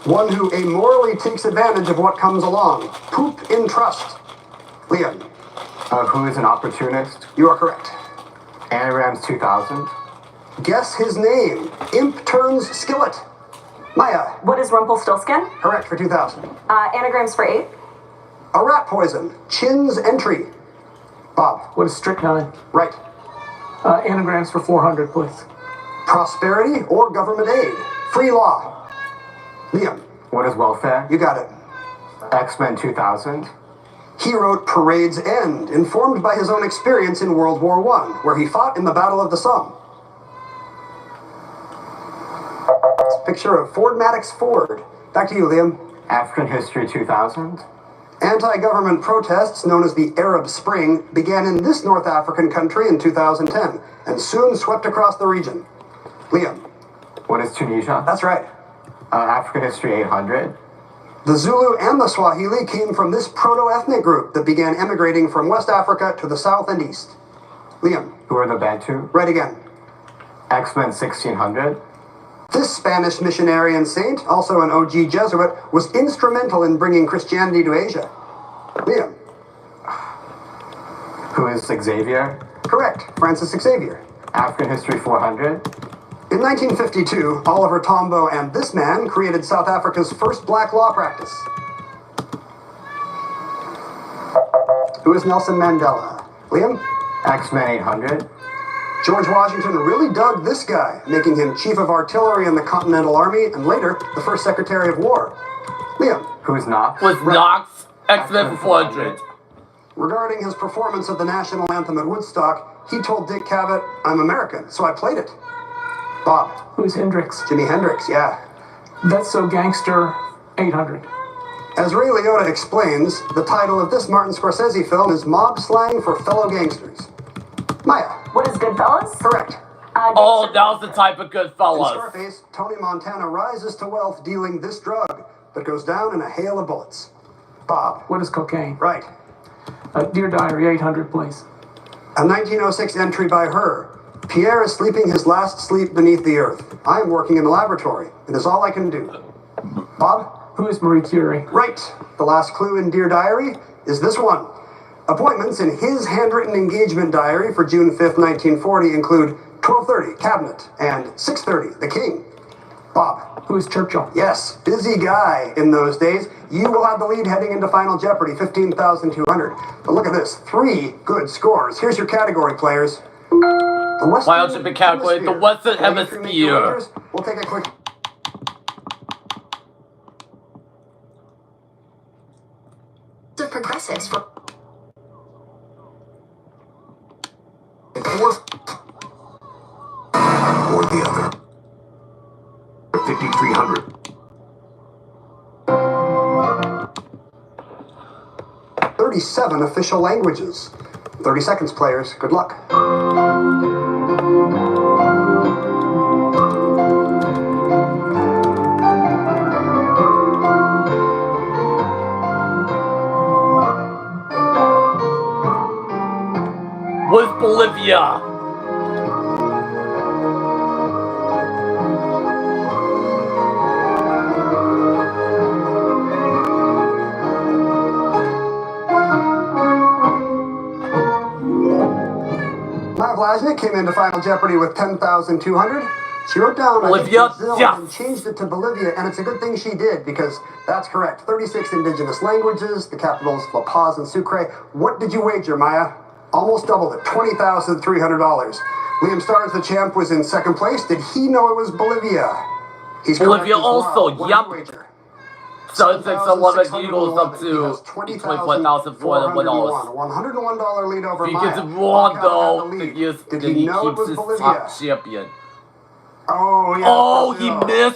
One who amorally takes advantage of what comes along. Poop in trust. Liam. Who is an opportunist? You are correct. Anagrams 2,000. Guess his name. Imp turns skillet. Maya. What is Rumpelstiltskin? Correct for 2,000. Anagrams for 8. A rat poison. Chin's entry. Bob. What is strychnine? Right. Anagrams for 400, please. Prosperity or government aid. Free law. Liam. What is welfare? You got it. X-Men 2000. He wrote Parade's End, informed by his own experience in World War I, where he fought in the Battle of the Somme. It's a picture of Ford Maddox Ford. Back to you, Liam. African History 2000. Anti-government protests, known as the Arab Spring, began in this North African country in 2010, and soon swept across the region. Liam. What is Tunisia? That's right. African History 800. The Zulu and the Swahili came from this proto-ethnic group that began emigrating from West Africa to the south and east. Liam. Who are the Bantu? Right again. X-Men 1600. This Spanish missionary and saint, also an OG Jesuit, was instrumental in bringing Christianity to Asia. Liam. Who is Xavier? Correct. Francis Xavier. African History 400. In 1952, Oliver Tambo and this man created South Africa's first black law practice. Who is Nelson Mandela? Liam? X-Men 800. George Washington really dug this guy, making him Chief of Artillery in the Continental Army and later the first Secretary of War. Liam. Who is Knox? Was Knox X-Men 400. Regarding his performance of the national anthem at Woodstock, he told Dick Cavett, I'm American, so I played it. Bob. Who's Hendrix? Jimi Hendrix, yeah. That's So Gangster 800. As Ray Liotta explains, the title of this Martin Scorsese film is mob slang for fellow gangsters. Maya. What is Goodfellas? Correct. Oh, that was the type of In Goodfellas. Scarface, Tony Montana rises to wealth dealing this drug, but goes down in a hail of bullets. Bob. What is cocaine? Right. Dear Diary 800, please. A 1906 entry by her. Pierre is sleeping his last sleep beneath the earth. I am working in the laboratory. It is all I can do. Bob? Who is Marie Curie? Right. The last clue in Dear Diary is this one. Appointments in his handwritten engagement diary for June 5th, 1940 include 12:30, Cabinet, and 6:30, the King. Bob. Who is Churchill? Yes, busy guy in those days. You will have the lead heading into Final Jeopardy, 15,200. But look at this, 3 good scores. Here's your category, players. The Western Why don't you be calculated the Western Hemisphere? We'll take a quick... The progressives for... Or the other. 5,300. '37 official languages. 30 seconds, players. Good luck. Was Bolivia. Maya Vlasnik came into Final Jeopardy with 10,200. She wrote down Bolivia, Brazil yeah. and changed it to Bolivia, and it's a good thing she did because that's correct. 36 indigenous languages, the capitals La Paz and Sucre. What did you wager, Maya? Almost doubled it, $20,300. Liam Stars, the champ, was in second place. Did he know it was Bolivia? He's Bolivia correct as well. also, What yep. did you wager? 7,611 Eagles up to 24,400 dollars. $101 lead over If he Maya. gets it wrong Buck out though, had the lead. then Did he know it keeps was his Bolivia? top champion. Oh, yeah. Oh, he Brazil. missed.